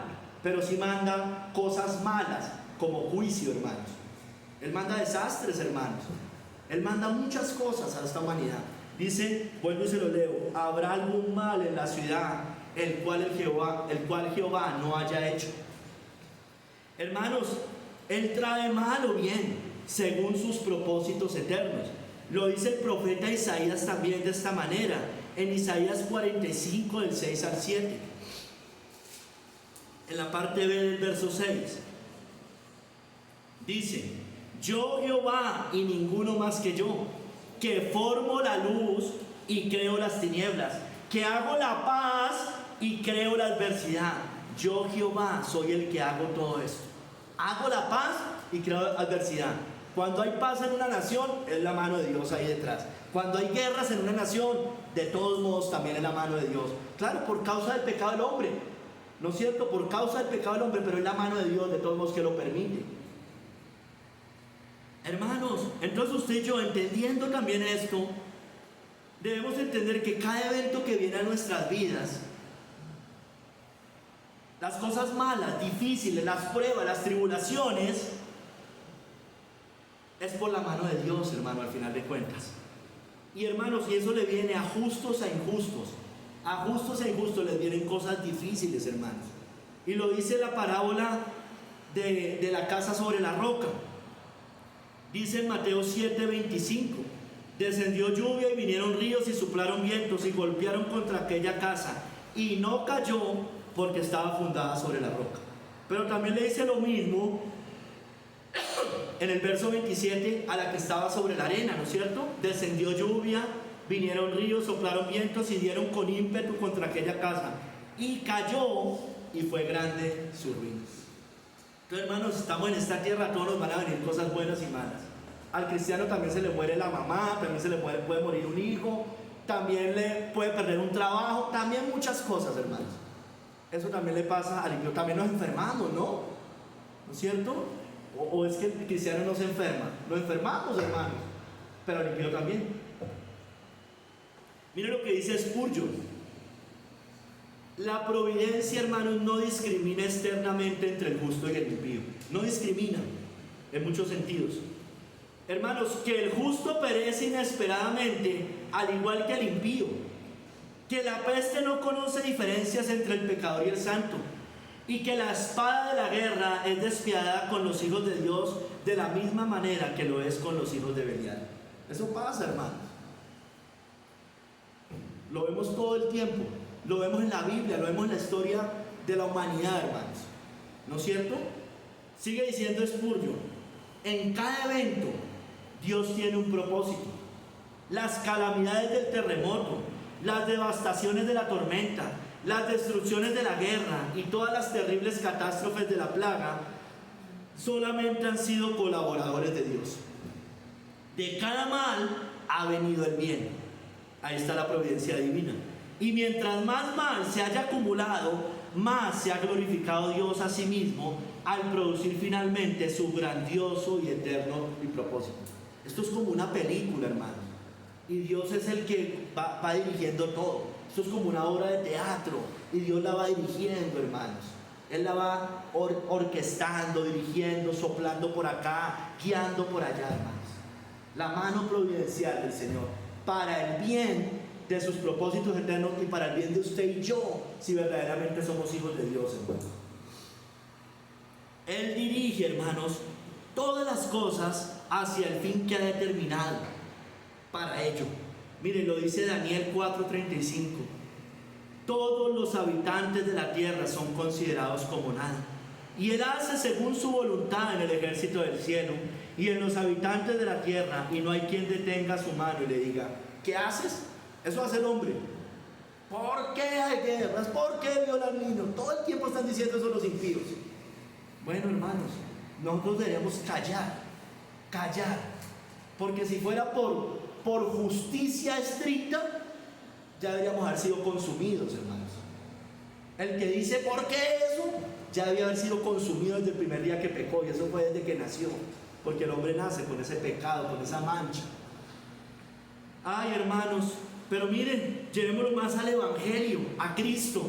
pero sí manda cosas malas, como juicio, hermanos. Él manda desastres, hermanos. Él manda muchas cosas a esta humanidad. Dice, vuelvo y se lo leo: habrá algún mal en la ciudad, el cual Jehová no haya hecho. Hermanos, Él trae mal o bien. según sus propósitos eternos. Lo dice el profeta Isaías también de esta manera, en Isaías 45, del 6 al 7, en la parte B del verso 6. Dice: yo Jehová y ninguno más que yo, que formo la luz y creo las tinieblas, que hago la paz y creo la adversidad. Yo Jehová soy el que hago todo esto. Hago la paz y creo adversidad. Cuando hay paz en una nación, es la mano de Dios ahí detrás. Cuando hay guerras en una nación, de todos modos también es la mano de Dios. Claro, por causa del pecado del hombre, ¿no es cierto? Por causa del pecado del hombre, pero es la mano de Dios de todos modos que lo permite. Hermanos, entonces usted y yo, entendiendo también esto, debemos entender que cada evento que viene a nuestras vidas, las cosas malas, difíciles, las pruebas, las tribulaciones, es por la mano de Dios, hermano, al final de cuentas. Y hermanos, y eso le viene a justos e injustos. A justos e injustos les vienen cosas difíciles, hermanos. Y lo dice la parábola de la casa sobre la roca. Dice en Mateo 7:25: descendió lluvia y vinieron ríos y soplaron vientos y golpearon contra aquella casa, y no cayó porque estaba fundada sobre la roca. Pero también le dice lo mismo en el verso 27 a la que estaba sobre la arena, ¿no es cierto? Descendió lluvia, vinieron ríos, soplaron vientos y dieron con ímpetu contra aquella casa, y cayó, y fue grande su ruina. Entonces, hermanos, estamos en esta tierra, a todos nos van a venir cosas buenas y malas. Al cristiano también se le muere la mamá, también se le puede morir un hijo, también le puede perder un trabajo, también muchas cosas, hermanos. Eso también le pasa al impío. También nos enfermamos, ¿no? ¿No es cierto? O es que el cristiano no se enferma. Nos enfermamos, hermanos, pero al impío también. Mire lo que dice Spurgeon: la providencia, hermanos, no discrimina externamente entre el justo y el impío. No discrimina en muchos sentidos. Hermanos, que el justo perece inesperadamente, al igual que el impío. Que la peste no conoce diferencias entre el pecador y el santo. Y que la espada de la guerra es despiadada con los hijos de Dios de la misma manera que lo es con los hijos de Belial. Eso pasa, hermanos. Lo vemos todo el tiempo. Lo vemos en la Biblia, lo vemos en la historia de la humanidad, hermanos. ¿No es cierto? Sigue diciendo Spurgeon: en cada evento Dios tiene un propósito. Las calamidades del terremoto, las devastaciones de la tormenta, las destrucciones de la guerra y todas las terribles catástrofes de la plaga solamente han sido colaboradores de Dios. De cada mal ha venido el bien. Ahí está la providencia divina. Y mientras más mal se haya acumulado, más se ha glorificado Dios a sí mismo al producir finalmente su grandioso y eterno propósito. Esto es como una película, hermanos. Y Dios es el que va dirigiendo todo. Esto es como una obra de teatro y Dios la va dirigiendo, hermanos. Él la va orquestando, dirigiendo, soplando por acá, guiando por allá, hermanos. La mano providencial del Señor para el bien de sus propósitos eternos y para el bien de usted y yo, si verdaderamente somos hijos de Dios, hermanos. Él dirige, hermanos, todas las cosas hacia el fin que ha determinado para ello. Miren, lo dice Daniel 4:35: todos los habitantes de la tierra son considerados como nada, y Él hace según su voluntad en el ejército del cielo y en los habitantes de la tierra, y no hay quien detenga su mano y le diga: ¿qué haces? Eso hace el hombre. ¿Por qué hay guerras? ¿Por qué violan niños? Todo el tiempo están diciendo eso los impíos. Bueno, hermanos, nosotros deberíamos callar, porque si fuera por justicia estricta, ya deberíamos haber sido consumidos, hermanos. El que dice ¿por qué eso? Ya debía haber sido consumido desde el primer día que pecó, y eso fue desde que nació, porque el hombre nace con ese pecado, con esa mancha. Ay, hermanos, pero miren, llevémoslo más al Evangelio, a Cristo.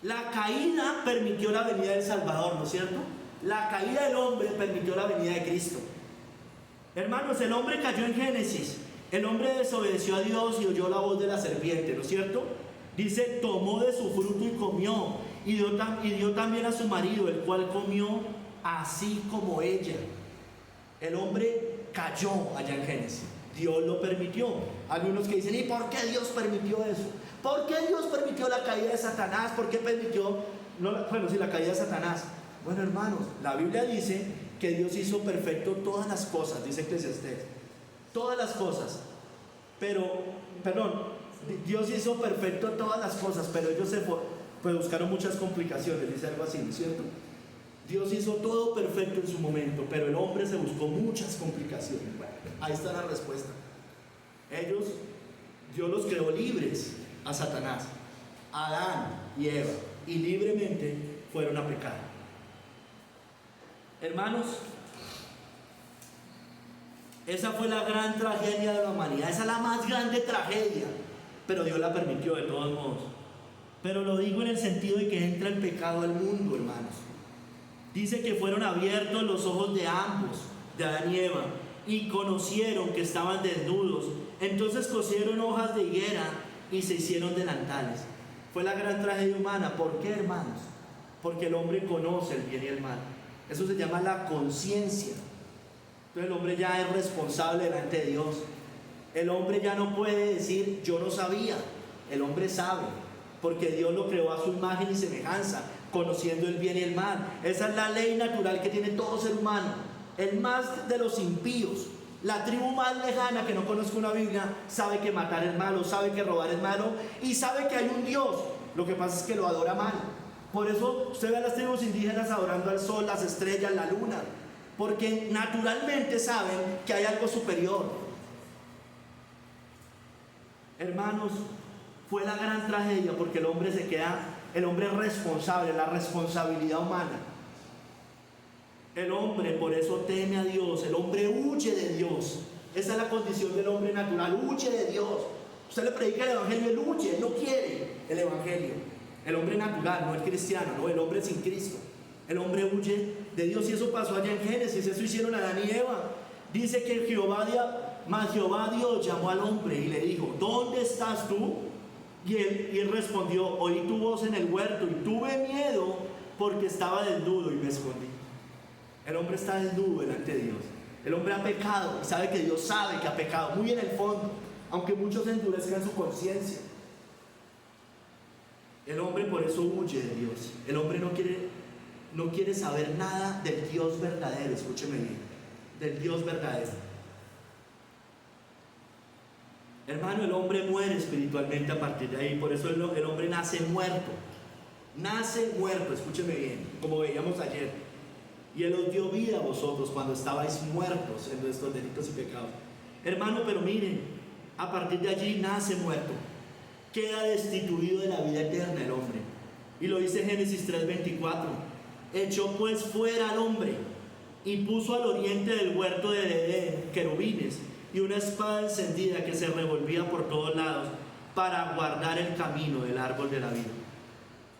La caída permitió la venida del Salvador, ¿no es cierto? La caída del hombre permitió la venida de Cristo. Hermanos, el hombre cayó en Génesis. El hombre desobedeció a Dios y oyó la voz de la serpiente, ¿no es cierto? Dice: tomó de su fruto y comió, y dio también a su marido, el cual comió así como ella. El hombre cayó allá en Génesis. Dios lo permitió. Algunos que dicen, ¿y por qué Dios permitió eso? ¿Por qué Dios permitió la caída de Satanás? ¿Por qué permitió, la caída de Satanás? Bueno, hermanos, la Biblia dice que Dios hizo perfecto todas las cosas, dice Eclesiastés. Todas las cosas. Dios hizo perfecto todas las cosas, pero ellos buscaron muchas complicaciones, dice algo así, ¿no es cierto? Dios hizo todo perfecto en su momento, pero el hombre se buscó muchas complicaciones. Bueno, ahí está la respuesta. Dios los creó libres a Satanás, a Adán y Eva, y libremente fueron a pecar. Hermanos, esa fue la gran tragedia de la humanidad, esa es la más grande tragedia, pero Dios la permitió de todos modos. Pero lo digo en el sentido de que entra el pecado al mundo, hermanos. Dice que fueron abiertos los ojos de ambos, de Adán y Eva, y conocieron que estaban desnudos. Entonces cosieron hojas de higuera y se hicieron delantales. Fue la gran tragedia humana. ¿Por qué, hermanos? Porque el hombre conoce el bien y el mal. Eso se llama la conciencia. Entonces el hombre ya es responsable delante de Dios. El hombre ya no puede decir, yo no sabía. El hombre sabe, porque Dios lo creó a su imagen y semejanza, conociendo el bien y el mal. Esa es la ley natural que tiene todo ser humano. El más de los impíos, la tribu más lejana que no conozca una Biblia, sabe que matar es malo, sabe que robar es malo y sabe que hay un Dios. Lo que pasa es que lo adora mal. Por eso usted ve a las tribus indígenas adorando al sol, las estrellas, la luna, porque naturalmente saben que hay algo superior. Hermanos, fue la gran tragedia porque el hombre es responsable, la responsabilidad humana. El hombre por eso teme a Dios, el hombre huye de Dios. Esa es la condición del hombre natural, huye de Dios. Usted le predica el evangelio, él huye, él no quiere el evangelio. El hombre natural, no el cristiano, no, el hombre sin Cristo. El hombre huye de Dios y eso pasó allá en Génesis, eso hicieron Adán y Eva. Dice que Jehová Dios llamó al hombre y le dijo, ¿dónde estás tú? Y él respondió, oí tu voz en el huerto y tuve miedo porque estaba desnudo y me escondí. El hombre está desnudo delante de Dios. El hombre ha pecado y sabe que Dios sabe que ha pecado, muy en el fondo, aunque muchos endurezcan su conciencia. El hombre por eso huye de Dios. El hombre no quiere saber nada del Dios verdadero, escúcheme bien, del Dios verdadero. Hermano, el hombre muere espiritualmente a partir de ahí, por eso el hombre nace muerto, escúcheme bien, como veíamos ayer. Y Él os dio vida a vosotros cuando estabais muertos en nuestros delitos y pecados. Hermano, pero miren, a partir de allí nace muerto, queda destituido de la vida eterna el hombre. Y lo dice Génesis 3:24, echó pues fuera al hombre y puso al oriente del huerto de Edén querubines y una espada encendida que se revolvía por todos lados para guardar el camino del árbol de la vida.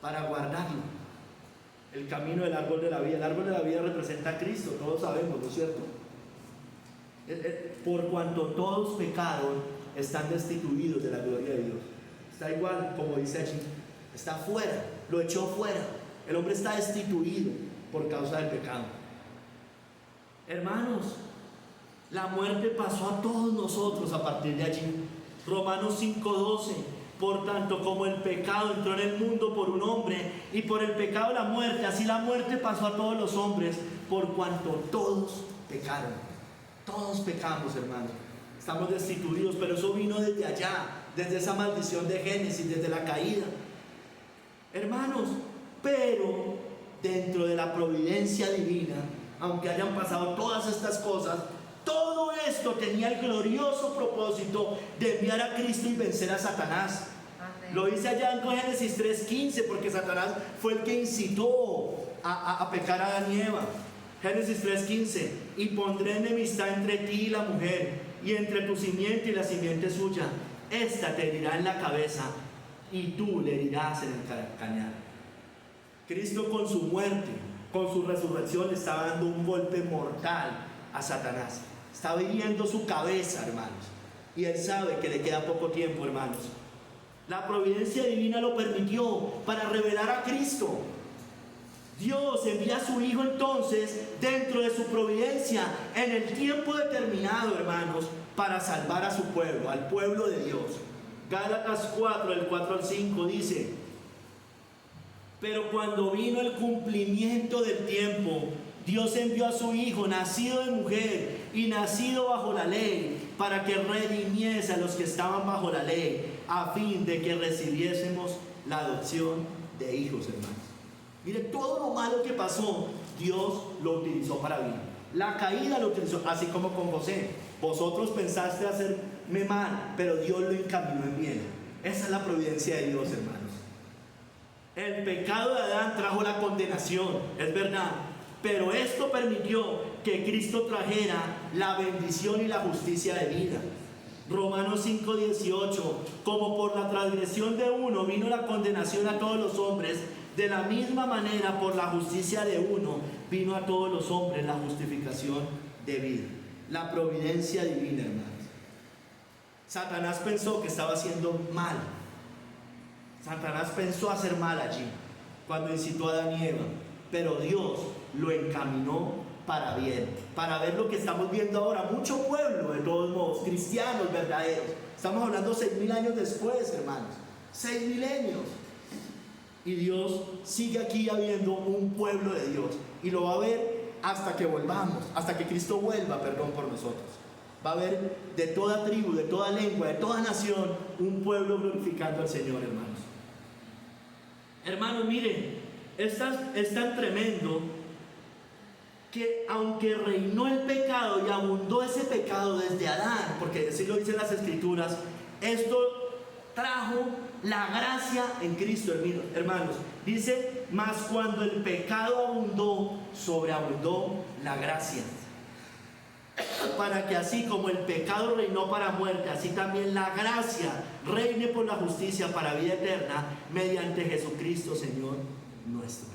Para guardarlo. El camino del árbol de la vida. El árbol de la vida representa a Cristo, todos sabemos, ¿no es cierto? Por cuanto todos pecaron, están destituidos de la gloria de Dios. Está igual, como dice allí, está fuera, lo echó fuera. El hombre está destituido por causa del pecado. Hermanos, la muerte pasó a todos nosotros a partir de allí. Romanos 5:12. Por tanto, como el pecado entró en el mundo por un hombre, y por el pecado la muerte, así la muerte pasó a todos los hombres, por cuanto todos pecaron. Todos pecamos, hermanos. Estamos destituidos, pero eso vino desde allá, desde esa maldición de Génesis, desde la caída. Hermanos, pero dentro de la providencia divina, aunque hayan pasado todas estas cosas, todo esto tenía el glorioso propósito de enviar a Cristo y vencer a Satanás. Amén. Lo dice allá en Génesis 3:15, porque Satanás fue el que incitó a pecar a Adán y Eva. Génesis 3:15, y pondré enemistad entre ti y la mujer, y entre tu simiente y la simiente suya. Esta te herirá en la cabeza, y tú le herirás en el calcañar. Cristo con su muerte, con su resurrección, le estaba dando un golpe mortal a Satanás. Estaba hiriendo su cabeza, hermanos. Y Él sabe que le queda poco tiempo, hermanos. La providencia divina lo permitió para revelar a Cristo. Dios envía a su Hijo entonces dentro de su providencia en el tiempo determinado, hermanos, para salvar a su pueblo, al pueblo de Dios. Gálatas 4, del 4 al 5 dice: pero cuando vino el cumplimiento del tiempo, Dios envió a su Hijo, nacido de mujer y nacido bajo la ley, para que redimiese a los que estaban bajo la ley, a fin de que recibiésemos la adopción de hijos, hermanos. Mire, todo lo malo que pasó, Dios lo utilizó para bien. La caída lo utilizó, así como con José. Vosotros pensaste hacerme mal, pero Dios lo encaminó en bien. Esa es la providencia de Dios, hermanos. El pecado de Adán trajo la condenación, es verdad, pero esto permitió que Cristo trajera la bendición y la justicia de vida. Romanos 5:18: como por la transgresión de uno vino la condenación a todos los hombres, de la misma manera por la justicia de uno vino a todos los hombres la justificación de vida. La providencia divina, hermanos. Satanás pensó que estaba haciendo mal. Satanás pensó hacer mal allí cuando incitó a Adán y Eva, pero Dios lo encaminó para bien, para ver lo que estamos viendo ahora. Mucho pueblo, de todos modos, cristianos verdaderos. Estamos hablando 6.000 años después, hermanos. 6 milenios. Y Dios sigue aquí habiendo un pueblo de Dios. Y lo va a ver hasta que volvamos, hasta que Cristo vuelva, perdón, por nosotros. Va a haber de toda tribu, de toda lengua, de toda nación, un pueblo glorificando al Señor, hermanos. Hermanos, miren, es tan tremendo que aunque reinó el pecado y abundó ese pecado desde Adán, porque así lo dicen las Escrituras, esto trajo la gracia en Cristo, hermanos. Dice: mas cuando el pecado abundó, sobreabundó la gracia, para que así como el pecado reinó para muerte, así también la gracia reine por la justicia para vida eterna, mediante Jesucristo Señor nuestro.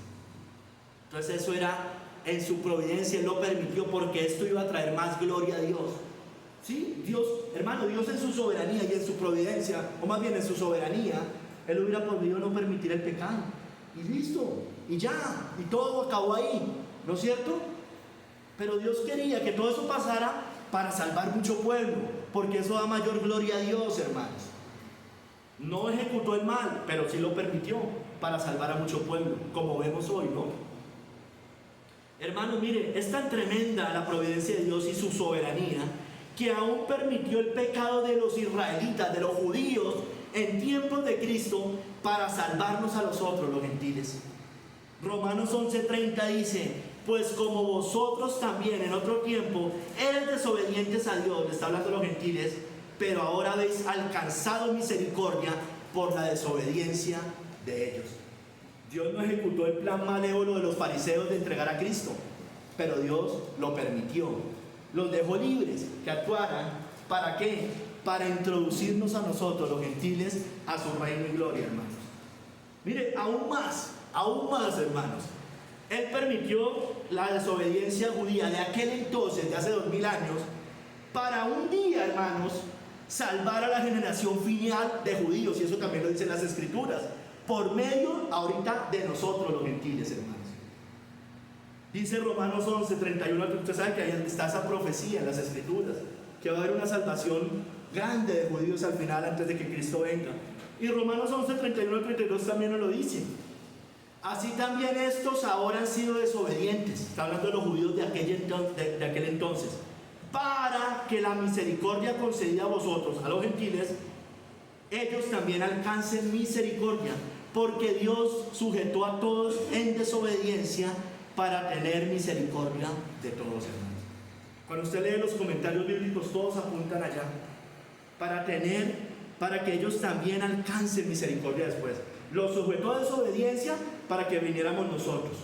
Entonces eso era en su providencia, Él lo permitió porque esto iba a traer más gloria a Dios. Sí, Dios, hermano, Dios en su soberanía y en su providencia, o más bien en su soberanía, Él hubiera podido no permitir el pecado. Y listo, y ya, y todo acabó ahí, ¿no es cierto? Pero Dios quería que todo eso pasara para salvar mucho pueblo, porque eso da mayor gloria a Dios, hermanos. No ejecutó el mal, pero sí lo permitió para salvar a mucho pueblo, como vemos hoy, ¿no? Hermanos, mire, es tan tremenda la providencia de Dios y su soberanía, que aún permitió el pecado de los israelitas, de los judíos, en tiempos de Cristo, para salvarnos a nosotros, los gentiles. Romanos 11:30 dice: pues como vosotros también en otro tiempo eres desobedientes a Dios, le está hablando a los gentiles, pero ahora habéis alcanzado misericordia por la desobediencia de ellos. Dios no ejecutó el plan malévolo de los fariseos de entregar a Cristo, pero Dios lo permitió. Los dejó libres que actuaran. ¿Para qué? Para introducirnos a nosotros, los gentiles, a su reino y gloria, hermanos. Mire, aún más, hermanos. Él permitió la desobediencia judía de aquel entonces, de hace 2000 años, para un día, hermanos, salvar a la generación final de judíos, y eso también lo dicen las Escrituras, por medio ahorita de nosotros, los gentiles, hermanos. Dice Romanos 11:31, usted sabe que ahí está esa profecía en las Escrituras, que va a haber una salvación grande de judíos al final, antes de que Cristo venga. Y Romanos 11:31-32 también nos lo dice. Así también estos ahora han sido desobedientes, está hablando de los judíos de aquel entonces, para que la misericordia concedida a vosotros, a los gentiles, ellos también alcancen misericordia, porque Dios sujetó a todos en desobediencia para tener misericordia de todos, hermanos. Cuando usted lee los comentarios bíblicos, todos apuntan allá, para que ellos también alcancen misericordia después. Los sujetó a desobediencia para que viniéramos nosotros.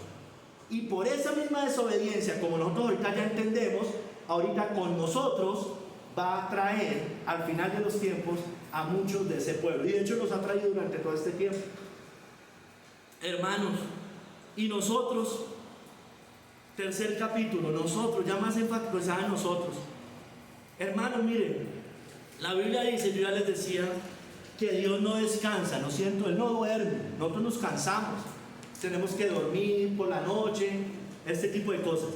Y por esa misma desobediencia, como nosotros ahorita ya entendemos, ahorita con nosotros va a traer al final de los tiempos a muchos de ese pueblo. Y de hecho nos ha traído durante todo este tiempo. Hermanos, y nosotros, tercer capítulo, nosotros, ya más enfatizado en nosotros. Hermanos, miren, la Biblia dice, yo ya les decía, que Dios no descansa, ¿no es cierto? Él no duerme, nosotros nos cansamos. tenemos que dormir por la noche, este tipo de cosas.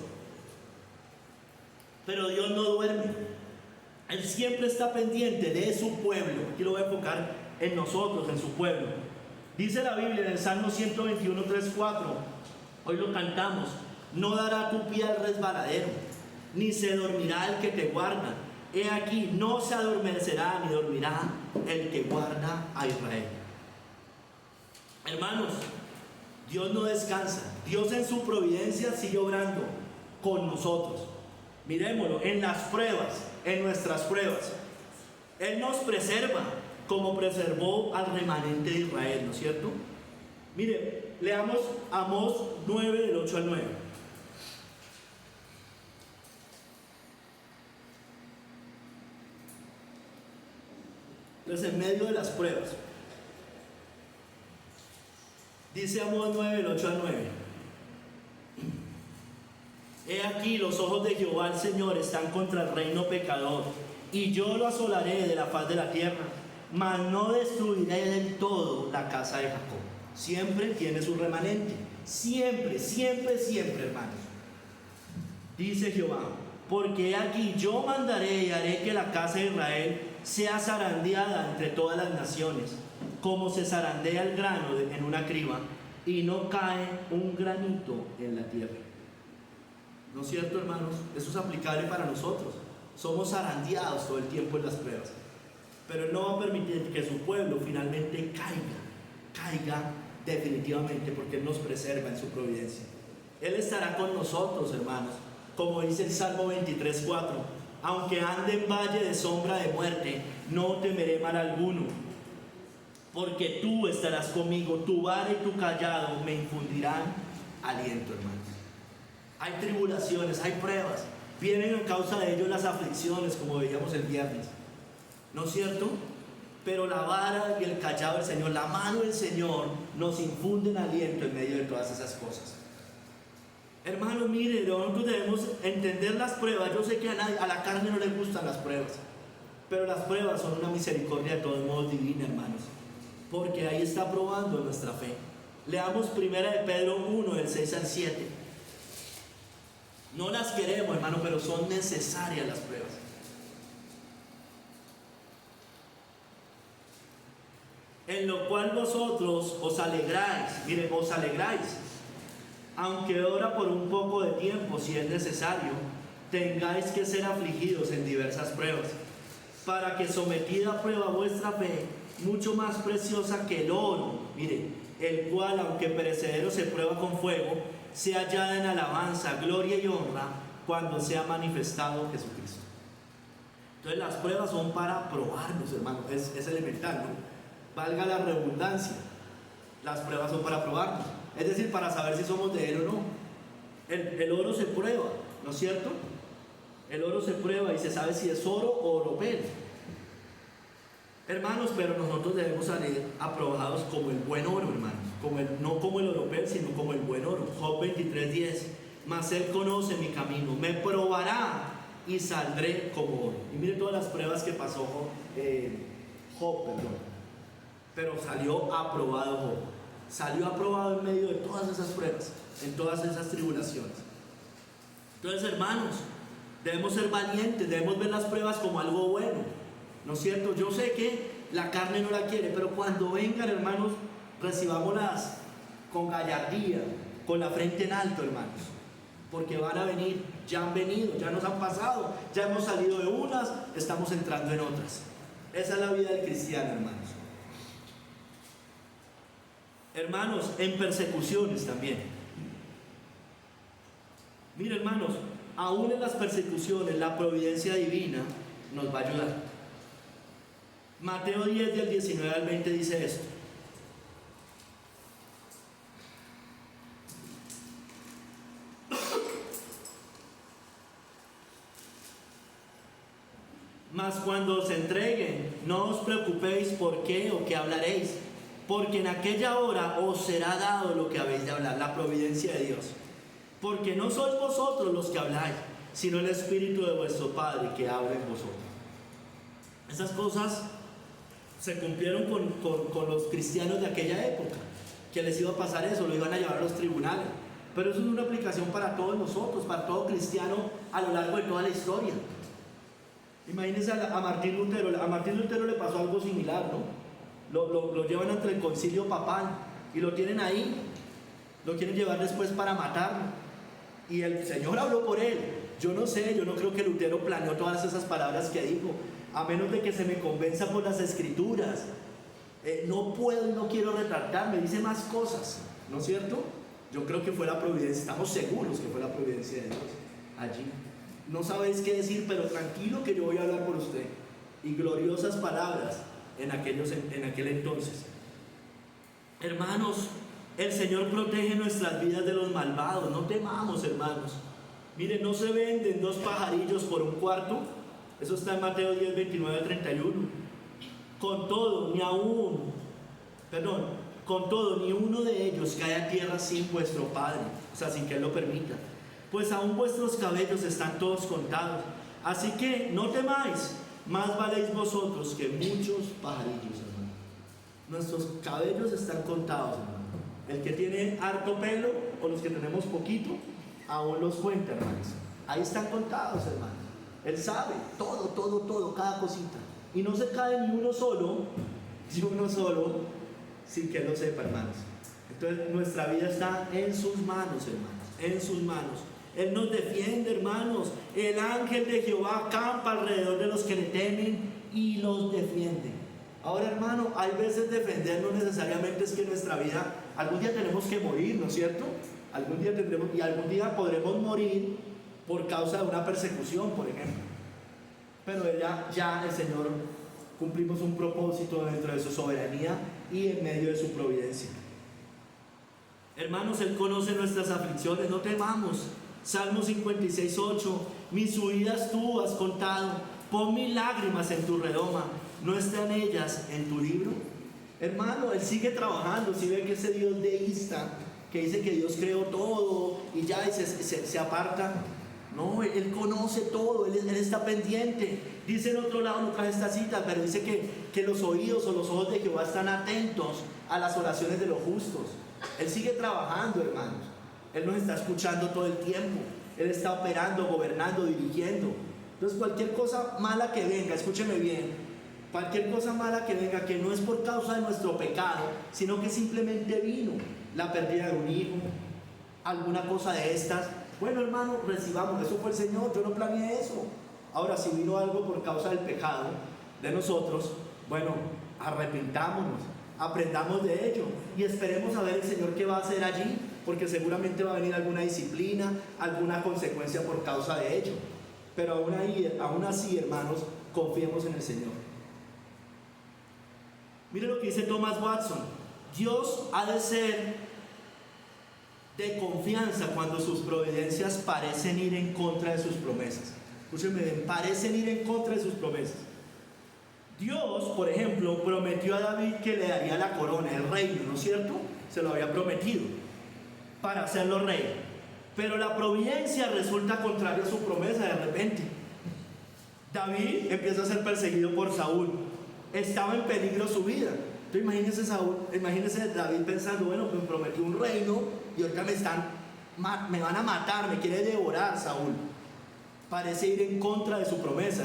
Pero Dios no duerme. Él siempre está pendiente de su pueblo. Aquí lo voy a enfocar en nosotros, en su pueblo. Dice la Biblia en el Salmo 121, 3, 4. Hoy lo cantamos. No dará tu pie al resbaladero, ni se dormirá el que te guarda. He aquí, no se adormecerá ni dormirá el que guarda a Israel. Hermanos, Dios no descansa. Dios en su providencia sigue obrando con nosotros. Miremoslo en las pruebas, en nuestras pruebas. Él nos preserva como preservó al remanente de Israel, ¿no es cierto? Mire, leamos Amós 9 del 8 al 9. Entonces, en medio de las pruebas, dice Amós 9 del 8 al 9. He aquí, los ojos de Jehová el Señor están contra el reino pecador, y yo lo asolaré de la faz de la tierra, mas no destruiré del todo la casa de Jacob. Siempre tiene su remanente, siempre, siempre, siempre, hermanos. Dice Jehová, porque aquí yo mandaré y haré que la casa de Israel sea zarandeada entre todas las naciones, como se zarandea el grano en una criba, y no cae un granito en la tierra. ¿No es cierto, hermanos? Eso es aplicable para nosotros. Somos zarandeados todo el tiempo en las pruebas. Pero Él no va a permitir que su pueblo finalmente caiga definitivamente, porque Él nos preserva en su providencia. Él estará con nosotros, hermanos, como dice el Salmo 23, 4. Aunque ande en valle de sombra de muerte, no temeré mal alguno, porque tú estarás conmigo, tu vara y tu callado me infundirán aliento, hermanos. Hay tribulaciones, hay pruebas, vienen a causa de ello las aflicciones, como veíamos el viernes, ¿no es cierto? Pero la vara y el callado del Señor, la mano del Señor, nos infunden aliento en medio de todas esas cosas. Hermanos, miren, nosotros debemos entender las pruebas. Yo sé que a la carne no le gustan las pruebas, pero las pruebas son una misericordia de todos modos divina, hermanos, porque ahí está probando nuestra fe. Leamos 1 de Pedro 1, del 6 al 7. No las queremos, hermano, pero son necesarias las pruebas. En lo cual vosotros os alegráis, miren, os alegráis, aunque ahora por un poco de tiempo, si es necesario, tengáis que ser afligidos en diversas pruebas, para que sometida a prueba vuestra fe, mucho más preciosa que el oro, miren, el cual, aunque perecedero, se prueba con fuego, sea hallada en alabanza, gloria y honra cuando sea manifestado Jesucristo. Entonces las pruebas son para probarnos, hermanos, es elemental, ¿no? Valga la redundancia, las pruebas son para probarnos, es decir, para saber si somos de Él o no. El oro se prueba, ¿no es cierto? El oro se prueba y se sabe si es oro o oropel. Hermanos, pero nosotros debemos salir aprobados como el buen oro, hermanos, no como el oropel, sino como el buen oro. Job 23:10, mas Él conoce mi camino, me probará y saldré como oro. Y mire todas las pruebas que pasó Job, pero salió aprobado Job. Salió aprobado en medio de todas esas pruebas, en todas esas tribulaciones. Entonces, hermanos, debemos ser valientes, debemos ver las pruebas como algo bueno, ¿no es cierto? Yo sé que la carne no la quiere, pero cuando vengan, hermanos, recibámoslas con gallardía, con la frente en alto, hermanos, porque van a venir, ya han venido, ya nos han pasado, ya hemos salido de unas, estamos entrando en otras. Esa es la vida del cristiano, hermanos. Hermanos, en persecuciones también. Mira, hermanos, aún en las persecuciones la providencia divina nos va a ayudar. Mateo 10 del 19 al 20 dice esto: mas cuando os entreguen, no os preocupéis por qué o qué hablaréis, porque en aquella hora os será dado lo que habéis de hablar, la providencia de Dios. Porque no sois vosotros los que habláis, sino el Espíritu de vuestro Padre que habla en vosotros. Esas cosas se cumplieron con los cristianos de aquella época. que les iba a pasar eso, lo iban a llevar a los tribunales. Pero eso es una aplicación para todos nosotros, para todo cristiano a lo largo de toda la historia. Imagínense a Martín Lutero. A Martín Lutero le pasó algo similar, ¿no? Lo llevan ante el concilio papal y lo tienen ahí, lo quieren llevar después para matarlo. Y el Señor habló por él. Yo no sé, yo no creo que Lutero planeó todas esas palabras que dijo, a menos de que se me convenza por las escrituras. No puedo y no quiero retratarme, dice más cosas, ¿no es cierto? Yo creo que fue la providencia, estamos seguros que fue la providencia de Dios allí. No sabéis qué decir, pero tranquilo que yo voy a hablar por usted. Y gloriosas palabras en aquel entonces. Hermanos, el Señor protege nuestras vidas de los malvados. No temamos, hermanos. Miren, no se venden 2 pajarillos por un cuarto. Eso está en Mateo 10, 29 al 31. Con todo, ni uno de ellos cae a tierra sin vuestro Padre, o sea, sin que Él lo permita. Pues aún vuestros cabellos están todos contados. Así que no temáis, más valéis vosotros que muchos pajarillos, hermano. Nuestros cabellos están contados, hermano. El que tiene harto pelo o los que tenemos poquito, aún los cuenta, hermanos. Ahí están contados, hermanos. Él sabe todo, cada cosita. Y no se cae ni uno solo, sin que Él lo sepa, hermanos. Entonces nuestra vida está en sus manos, hermanos, en sus manos. Él nos defiende, hermanos. El ángel de Jehová acampa alrededor de los que le temen y los defiende. Ahora, hermano, hay veces defender no necesariamente es que nuestra vida, algún día tenemos que morir, ¿no es cierto? Algún día podremos morir por causa de una persecución, por ejemplo. Pero ya el Señor cumplimos un propósito dentro de su soberanía y en medio de su providencia. Hermanos, Él conoce nuestras aflicciones, no temamos. Salmo 56, 8. Mis huidas tú has contado, pon mis lágrimas en tu redoma, ¿no están ellas en tu libro? Hermano, Él sigue trabajando. Si ve que ese Dios deísta que dice que Dios creó todo y ya se aparta, no, Él conoce todo, Él está pendiente. Dice en otro lado, no traje esta cita, pero dice que los oídos o los ojos de Jehová están atentos a las oraciones de los justos. Él sigue trabajando, hermanos. Él nos está escuchando todo el tiempo. Él está operando, gobernando, dirigiendo. Entonces cualquier cosa mala que venga, escúcheme bien, cualquier cosa mala que venga, que no es por causa de nuestro pecado, sino que simplemente vino la pérdida de un hijo, alguna cosa de estas, bueno, hermano, recibamos, eso fue el Señor, yo no planeé eso. Ahora, si vino algo por causa del pecado de nosotros, bueno, arrepintámonos, aprendamos de ello y esperemos a ver el Señor qué va a hacer allí, porque seguramente va a venir alguna disciplina, alguna consecuencia por causa de ello. Pero aún así, hermanos, confiemos en el Señor. Mire lo que dice Thomas Watson: Dios ha de ser de confianza cuando sus providencias parecen ir en contra de sus promesas. Escúchenme bien, parecen ir en contra de sus promesas. Dios, por ejemplo, prometió a David que le daría la corona, el reino, ¿no es cierto? Se lo había prometido para hacerlo rey. Pero la providencia resulta contraria a su promesa de repente. David empieza a ser perseguido por Saúl. Estaba en peligro su vida. Entonces imagínense David pensando, bueno, me prometió un reino y ahorita me van a matar, me quiere devorar Saúl. Parece ir en contra de su promesa.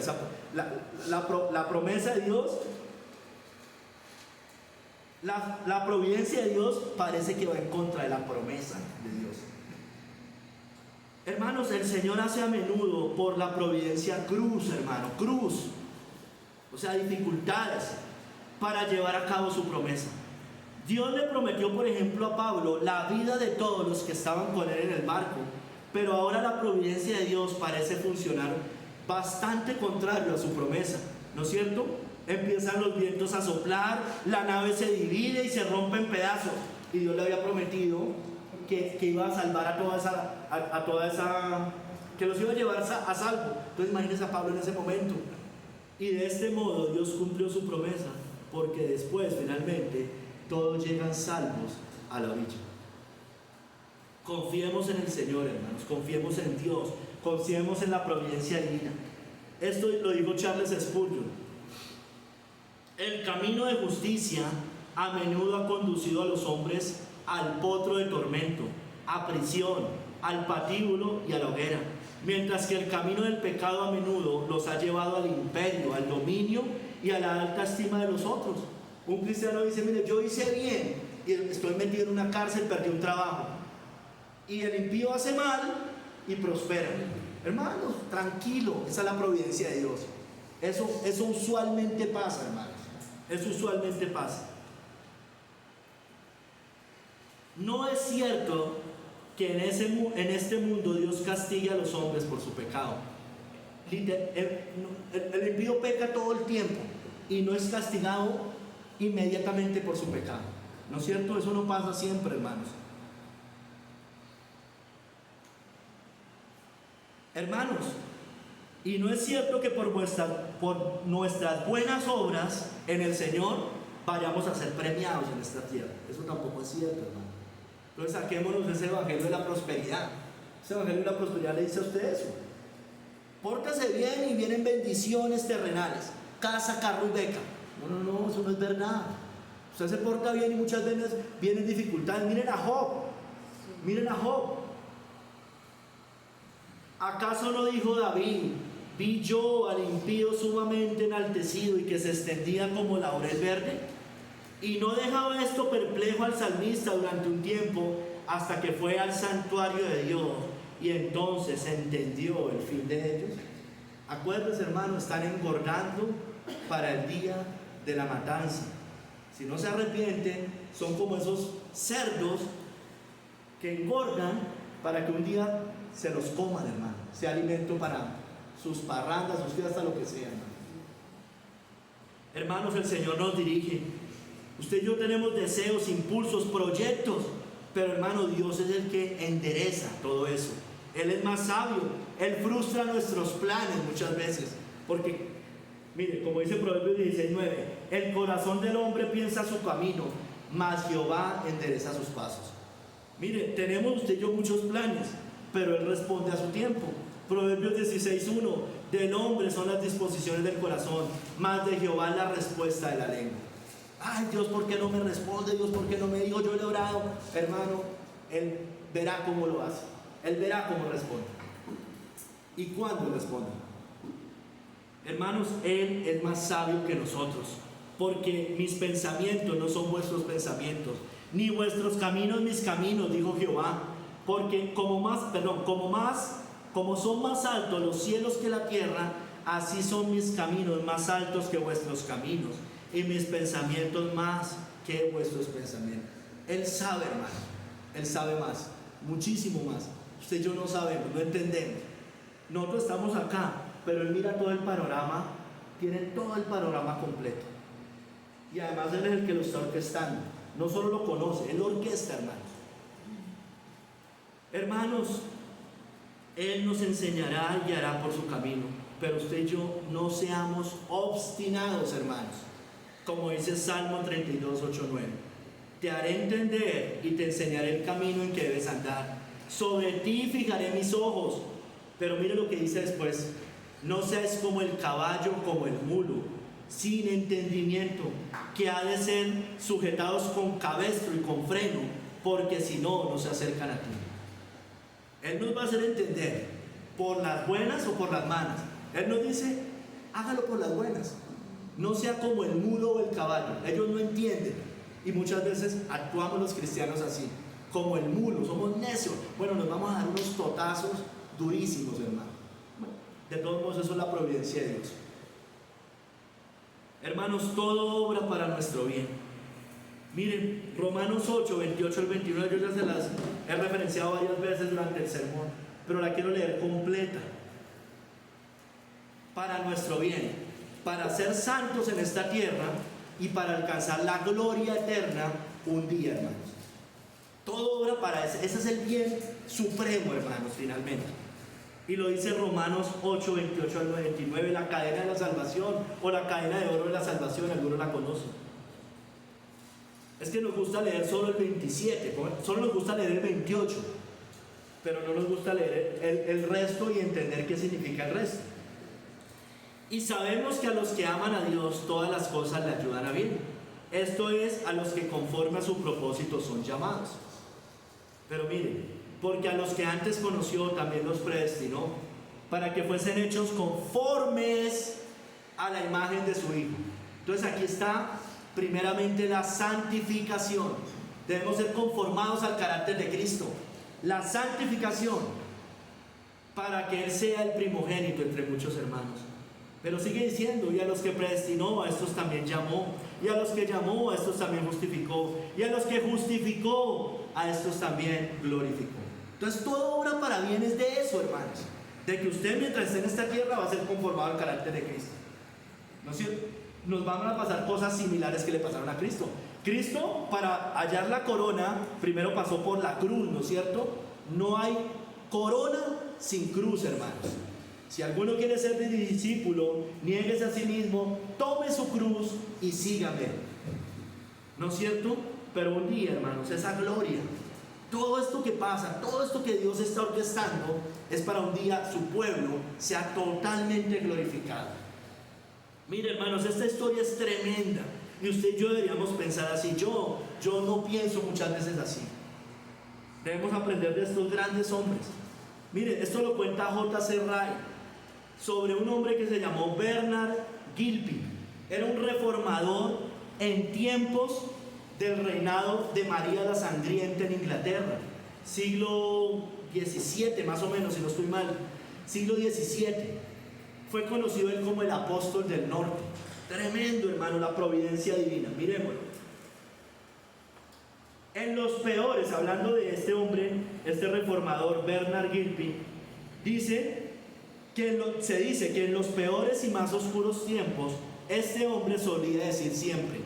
La promesa de Dios, la providencia de Dios parece que va en contra de la promesa de Dios. Hermanos, el Señor hace a menudo por la providencia cruz, hermano, cruz. O sea, dificultades para llevar a cabo su promesa. Dios le prometió, por ejemplo, a Pablo la vida de todos los que estaban con él en el barco, pero ahora la providencia de Dios parece funcionar bastante contrario a su promesa, ¿no es cierto? Empiezan los vientos a soplar, la nave se divide y se rompe en pedazos, y Dios le había prometido que iba a salvar a toda esa, que los iba a llevar a salvo. Entonces imagínense a Pablo en ese momento. Y de este modo Dios cumplió su promesa, porque después finalmente todos llegan salvos a la orilla. Confiemos en el Señor, hermanos, confiemos en Dios, confiemos en la providencia divina. Esto lo dijo Charles Spurgeon: el camino de justicia a menudo ha conducido a los hombres al potro de tormento, a prisión, al patíbulo y a la hoguera, mientras que el camino del pecado a menudo los ha llevado al imperio, al dominio y a la alta estima de los otros. Un cristiano dice, mire, yo hice bien y estoy metido en una cárcel, perdí un trabajo. Y el impío hace mal y prospera. Hermanos, tranquilo, esa es la providencia de Dios. Eso usualmente pasa, hermanos. Eso usualmente pasa. No es cierto que en este mundo Dios castigue a los hombres por su pecado. El impío peca todo el tiempo y no es castigado inmediatamente por su pecado. ¿No es cierto? Eso no pasa siempre, hermanos. Hermanos, y no es cierto que por nuestras buenas obras en el Señor vayamos a ser premiados en esta tierra. Eso tampoco es cierto, hermano. Entonces saquémonos ese evangelio de la prosperidad. Ese evangelio de la prosperidad le dice a usted eso. Pórtese bien y vienen bendiciones terrenales, casa, carro y beca. No, eso no es verdad. Usted se porta bien y muchas veces vienen dificultades. Miren a Job. Miren a Job. ¿Acaso no dijo David: vi yo al impío sumamente enaltecido y que se extendía como laurel verde? Y no dejaba esto perplejo al salmista durante un tiempo, hasta que fue al santuario de Dios y entonces entendió el fin de ellos. Acuérdense, hermanos, están engordando para el día de la matanza. Si no se arrepienten, son como esos cerdos que engordan para que un día se los coman, hermano, sea alimento para sus parrandas, sus fiestas, lo que sea, hermano. Hermanos, el Señor nos dirige. Usted y yo tenemos deseos, impulsos, proyectos, pero hermano, Dios es el que endereza todo eso. Él es más sabio. Él frustra nuestros planes muchas veces, porque mire, como dice Proverbios 16:9, el corazón del hombre piensa su camino, mas Jehová endereza sus pasos. Mire, tenemos usted y yo muchos planes, pero Él responde a su tiempo. Proverbios 16:1, del hombre son las disposiciones del corazón, mas de Jehová la respuesta de la lengua. Ay, Dios, ¿por qué no me responde? Dios, ¿por qué no me dijo? Yo le he orado. Hermano, Él verá cómo lo hace. Él verá cómo responde. ¿Y cuándo responde? Hermanos, Él es más sabio que nosotros, porque mis pensamientos no son vuestros pensamientos, ni vuestros caminos mis caminos, dijo Jehová. Porque como son más altos los cielos que la tierra, así son mis caminos más altos que vuestros caminos, y mis pensamientos más que vuestros pensamientos. Él sabe, hermano, Él sabe más, muchísimo más. Usted y yo no sabemos, no entendemos. Nosotros estamos acá, pero Él mira todo el panorama, tiene todo el panorama completo. Y además Él es el que lo está orquestando. No solo lo conoce, Él lo orquesta, hermanos. Hermanos, Él nos enseñará y guiará por su camino, pero usted y yo no seamos obstinados, hermanos. Como dice Salmo 32, 8, 9. Te haré entender y te enseñaré el camino en que debes andar. Sobre ti fijaré mis ojos. Pero mire lo que dice después. No seas como el caballo, como el mulo, sin entendimiento, que ha de ser sujetados con cabestro y con freno, porque si no, no se acercan a ti. Él nos va a hacer entender por las buenas o por las malas. Él nos dice, hágalo por las buenas. No sea como el mulo o el caballo. Ellos no entienden. Y muchas veces actuamos los cristianos así, como el mulo, somos necios. Bueno, nos vamos a dar unos totazos durísimos, hermano. De todos modos, eso es la providencia de Dios. Hermanos, todo obra para nuestro bien. Miren, Romanos 8, 28 al 29, yo ya se las he referenciado varias veces durante el sermón, pero la quiero leer completa. Para nuestro bien, para ser santos en esta tierra y para alcanzar la gloria eterna un día, hermanos. Todo obra para eso. Ese es el bien supremo, hermanos, finalmente. Y lo dice Romanos 8, 28 al 29, la cadena de la salvación, o la cadena de oro de la salvación, algunos la conocen. Es que nos gusta leer solo el 27, solo nos gusta leer el 28, pero no nos gusta leer el resto y entender qué significa el resto. Y sabemos que a los que aman a Dios todas las cosas le ayudan a bien. Esto es a los que conforme a su propósito son llamados. Pero miren, porque a los que antes conoció también los predestinó, para que fuesen hechos conformes a la imagen de su Hijo. Entonces aquí está primeramente la santificación. Debemos ser conformados al carácter de Cristo. La santificación, para que Él sea el primogénito entre muchos hermanos. Pero sigue diciendo, y a los que predestinó, a estos también llamó, y a los que llamó, a estos también justificó, y a los que justificó, a estos también glorificó. Entonces todo obra para bien es de eso, hermanos, de que usted mientras esté en esta tierra va a ser conformado al carácter de Cristo. ¿No es cierto? Nos van a pasar cosas similares que le pasaron a Cristo. Cristo, para hallar la corona, primero pasó por la cruz, ¿no es cierto? No hay corona sin cruz, hermanos. Si alguno quiere ser mi discípulo, niéguese a sí mismo, tome su cruz y sígame. ¿No es cierto? Pero un día, hermanos, esa gloria, todo esto que pasa, todo esto que Dios está orquestando, es para un día su pueblo sea totalmente glorificado. Mire, hermanos, esta historia es tremenda. Y usted y yo deberíamos pensar así. Yo no pienso muchas veces así. Debemos aprender de estos grandes hombres. Mire, esto lo cuenta J.C. Ryle sobre un hombre que se llamó Bernard Gilpin. Era un reformador en tiempos del reinado de María la Sangrienta en Inglaterra, siglo XVII más o menos, si no estoy mal, siglo XVII. Fue conocido él como el apóstol del norte. Tremendo, hermano, la providencia divina. Miremoslo. En los peores, hablando de este hombre, este reformador Bernard Gilpin, se dice que en los peores y más oscuros tiempos, este hombre solía decir siempre: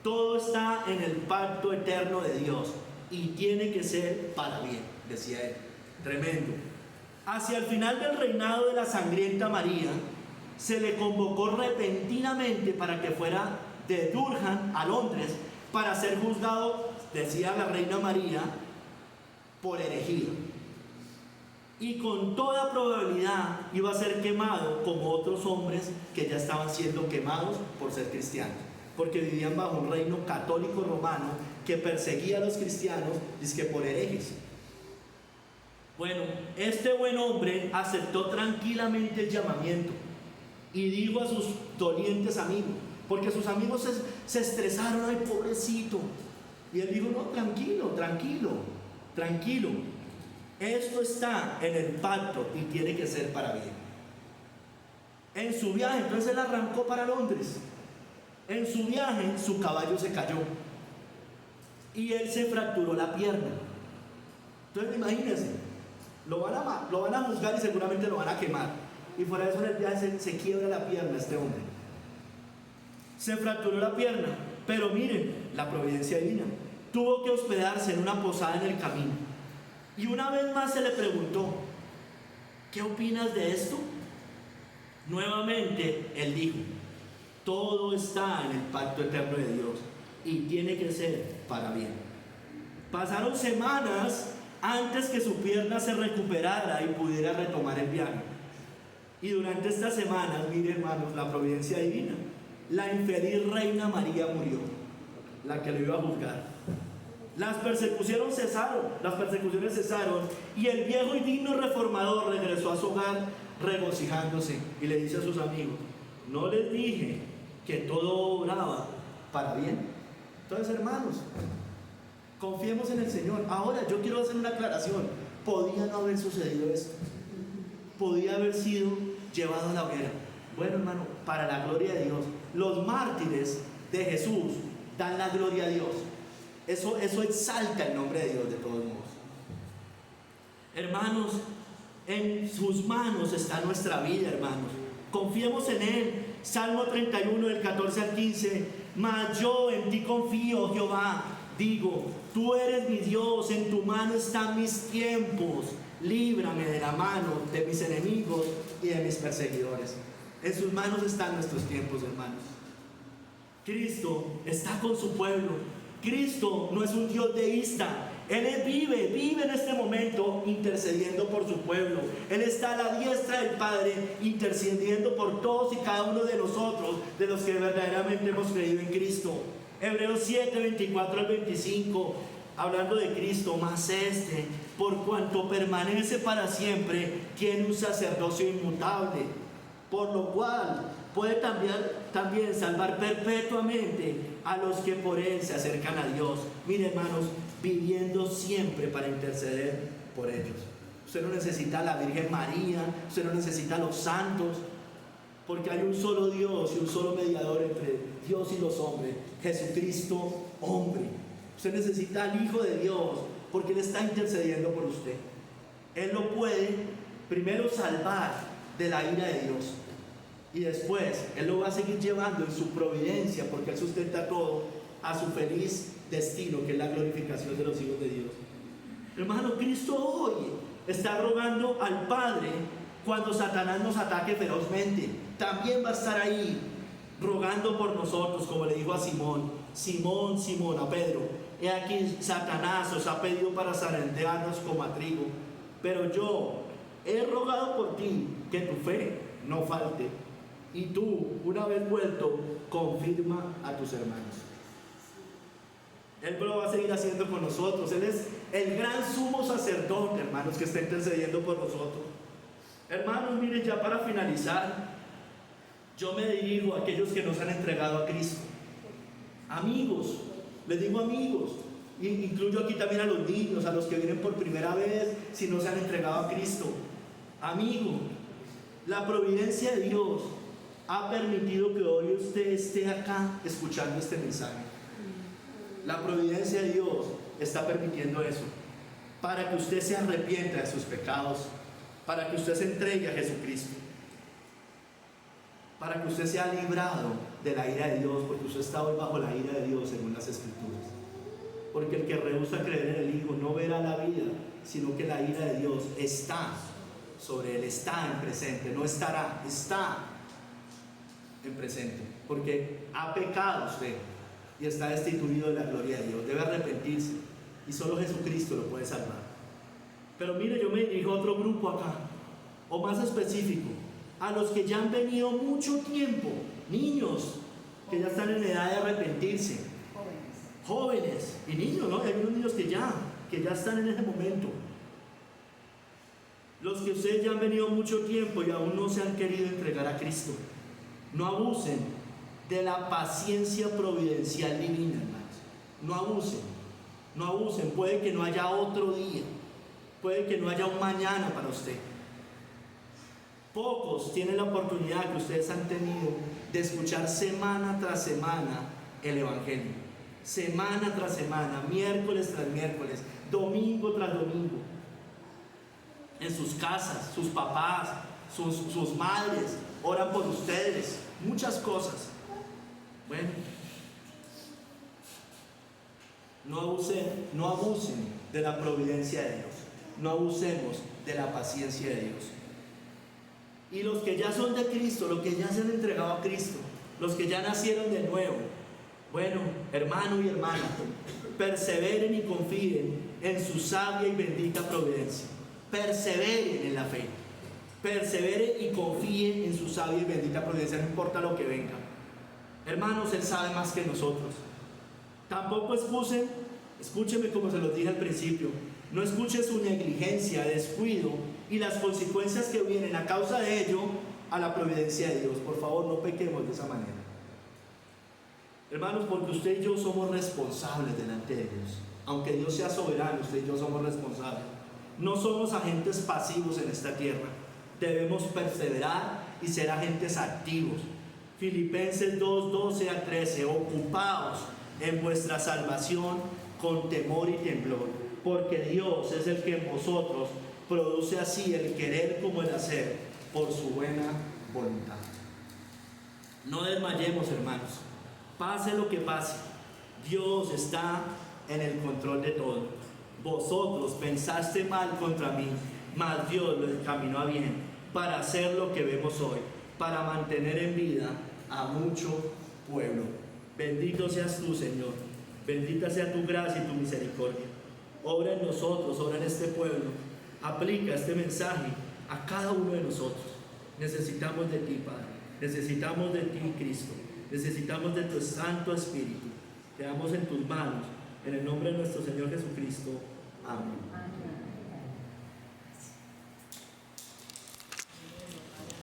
todo está en el pacto eterno de Dios y tiene que ser para bien, decía él. Tremendo. Hacia el final del reinado de la Sangrienta María, se le convocó repentinamente para que fuera de Durham a Londres para ser juzgado, decía la reina María, por herejía. Y con toda probabilidad iba a ser quemado como otros hombres que ya estaban siendo quemados por ser cristianos, porque vivían bajo un reino católico romano que perseguía a los cristianos, dizque por herejes. Bueno, este buen hombre aceptó tranquilamente el llamamiento y dijo a sus dolientes amigos, porque sus amigos se estresaron: ay, pobrecito. Y él dijo: no, tranquilo, esto está en el pacto y tiene que ser para bien. En su viaje, entonces él arrancó para Londres. En su viaje, su caballo se cayó y él se fracturó la pierna. Entonces imagínense, lo van a juzgar y seguramente lo van a quemar. Y fuera de eso, en el viaje se quiebra la pierna este hombre. Se fracturó la pierna, pero miren la providencia divina. Tuvo que hospedarse en una posada en el camino. Y una vez más se le preguntó: ¿qué opinas de esto? Nuevamente él dijo: todo está en el pacto eterno de Dios y tiene que ser para bien. Pasaron semanas antes que su pierna se recuperara y pudiera retomar el viaje. Y durante estas semanas, miren, hermanos, la providencia divina, la infeliz reina María murió, la que lo iba a juzgar. Las persecuciones cesaron y el viejo y digno reformador regresó a su hogar regocijándose, y le dice a sus amigos: ¿no les dije que todo obraba para bien? Entonces, hermanos, confiemos en el Señor. Ahora yo quiero hacer una aclaración: podía no haber sucedido esto, podía haber sido llevado a la hoguera. Bueno, hermano, para la gloria de Dios, los mártires de Jesús dan la gloria a Dios. Eso exalta el nombre de Dios de todos modos. Hermanos, en sus manos está nuestra vida, hermanos. Confiemos en Él. Salmo 31, del 14 al 15. Mas yo en ti confío, Jehová. Digo, tú eres mi Dios, en tu mano están mis tiempos. Líbrame de la mano de mis enemigos y de mis perseguidores. En sus manos están nuestros tiempos, hermanos. Cristo está con su pueblo. Cristo no es un Dios deísta. Vive en este momento intercediendo por su pueblo. Él está a la diestra del Padre intercediendo por todos y cada uno de nosotros, de los que verdaderamente hemos creído en Cristo. Hebreos 7, 24 al 25, hablando de Cristo, más por cuanto permanece para siempre, tiene un sacerdocio inmutable, por lo cual puede también salvar perpetuamente a los que por él se acercan a Dios. Mire, hermanos, viviendo siempre para interceder por ellos. Usted no necesita a la Virgen María, usted no necesita a los santos, porque hay un solo Dios y un solo mediador entre Dios y los hombres, Jesucristo hombre. Usted necesita al Hijo de Dios, porque Él está intercediendo por usted. Él lo puede primero salvar de la ira de Dios, y después Él lo va a seguir llevando en su providencia, porque Él sustenta todo a su feliz destino, que es la glorificación de los hijos de Dios. Hermano, Cristo hoy está rogando al Padre cuando Satanás nos ataque ferozmente. También va a estar ahí rogando por nosotros, como le dijo a Simón, a Pedro: he aquí Satanás os ha pedido para zarandearnos como a trigo, pero yo he rogado por ti que tu fe no falte, y tú, una vez vuelto, confirma a tus hermanos. Él lo va a seguir haciendo con nosotros. Él es el gran sumo sacerdote, hermanos, que está intercediendo por nosotros. Hermanos, miren, ya para finalizar, yo me dirijo a aquellos que nos han entregado a Cristo. Amigos, les digo amigos, incluyo aquí también a los niños, a los que vienen por primera vez, si no se han entregado a Cristo. Amigo, la providencia de Dios ha permitido que hoy usted esté acá escuchando este mensaje. La providencia de Dios está permitiendo eso, para que usted se arrepienta de sus pecados, para que usted se entregue a Jesucristo, para que usted sea librado de la ira de Dios, porque usted está hoy bajo la ira de Dios según las Escrituras. Porque el que rehúsa creer en el Hijo no verá la vida, sino que la ira de Dios está sobre él, está en presente, no estará, está en presente, porque ha pecado usted y está destituido de la gloria de Dios. Debe arrepentirse, y solo Jesucristo lo puede salvar. Pero mire, yo me dirijo a otro grupo acá, o más específico, a los que ya han venido mucho tiempo, niños que ya están en edad de arrepentirse, jóvenes y niños, ¿no? Hay unos niños que ya están en ese momento. Los que ustedes ya han venido mucho tiempo y aún no se han querido entregar a Cristo, no abusen de la paciencia providencial divina, hermanos. No abusen. Puede que no haya otro día, puede que no haya un mañana para usted. Pocos tienen la oportunidad que ustedes han tenido de escuchar semana tras semana el Evangelio. Semana tras semana, miércoles tras miércoles, domingo tras domingo. En sus casas, sus papás, sus madres oran por ustedes, muchas cosas. Bueno, no abusen de la providencia de Dios, no abusemos de la paciencia de Dios. Y los que ya son de Cristo, los que ya se han entregado a Cristo, los que ya nacieron de nuevo, bueno, hermano y hermana, perseveren y confíen en su sabia y bendita providencia. Perseveren en la fe, perseveren y confíen en su sabia y bendita providencia, no importa lo que venga. Hermanos, Él sabe más que nosotros. Tampoco escúcheme como se los dije al principio, no escuche su negligencia, descuido y las consecuencias que vienen a causa de ello a la providencia de Dios. Por favor, no pequemos de esa manera. Hermanos, porque usted y yo somos responsables delante de Dios. Aunque Dios sea soberano, usted y yo somos responsables. No somos agentes pasivos en esta tierra. Debemos perseverar y ser agentes activos. Filipenses 2, 12 a 13. Ocupaos en vuestra salvación con temor y temblor, porque Dios es el que en vosotros produce así el querer como el hacer por su buena voluntad. No desmayemos, hermanos. Pase lo que pase, Dios está en el control de todo. Vosotros pensaste mal contra mí, mas Dios lo encaminó a bien, para hacer lo que vemos hoy, para mantener en vida a mucho pueblo. Bendito seas tú, Señor. Bendita sea tu gracia y tu misericordia. obra en nosotros, obra en este pueblo. Aplica este mensaje a cada uno de nosotros. Necesitamos de ti, Padre. Necesitamos de ti, Cristo. Necesitamos de tu Santo Espíritu. Quedamos en tus manos. En el nombre de nuestro Señor Jesucristo. Amén.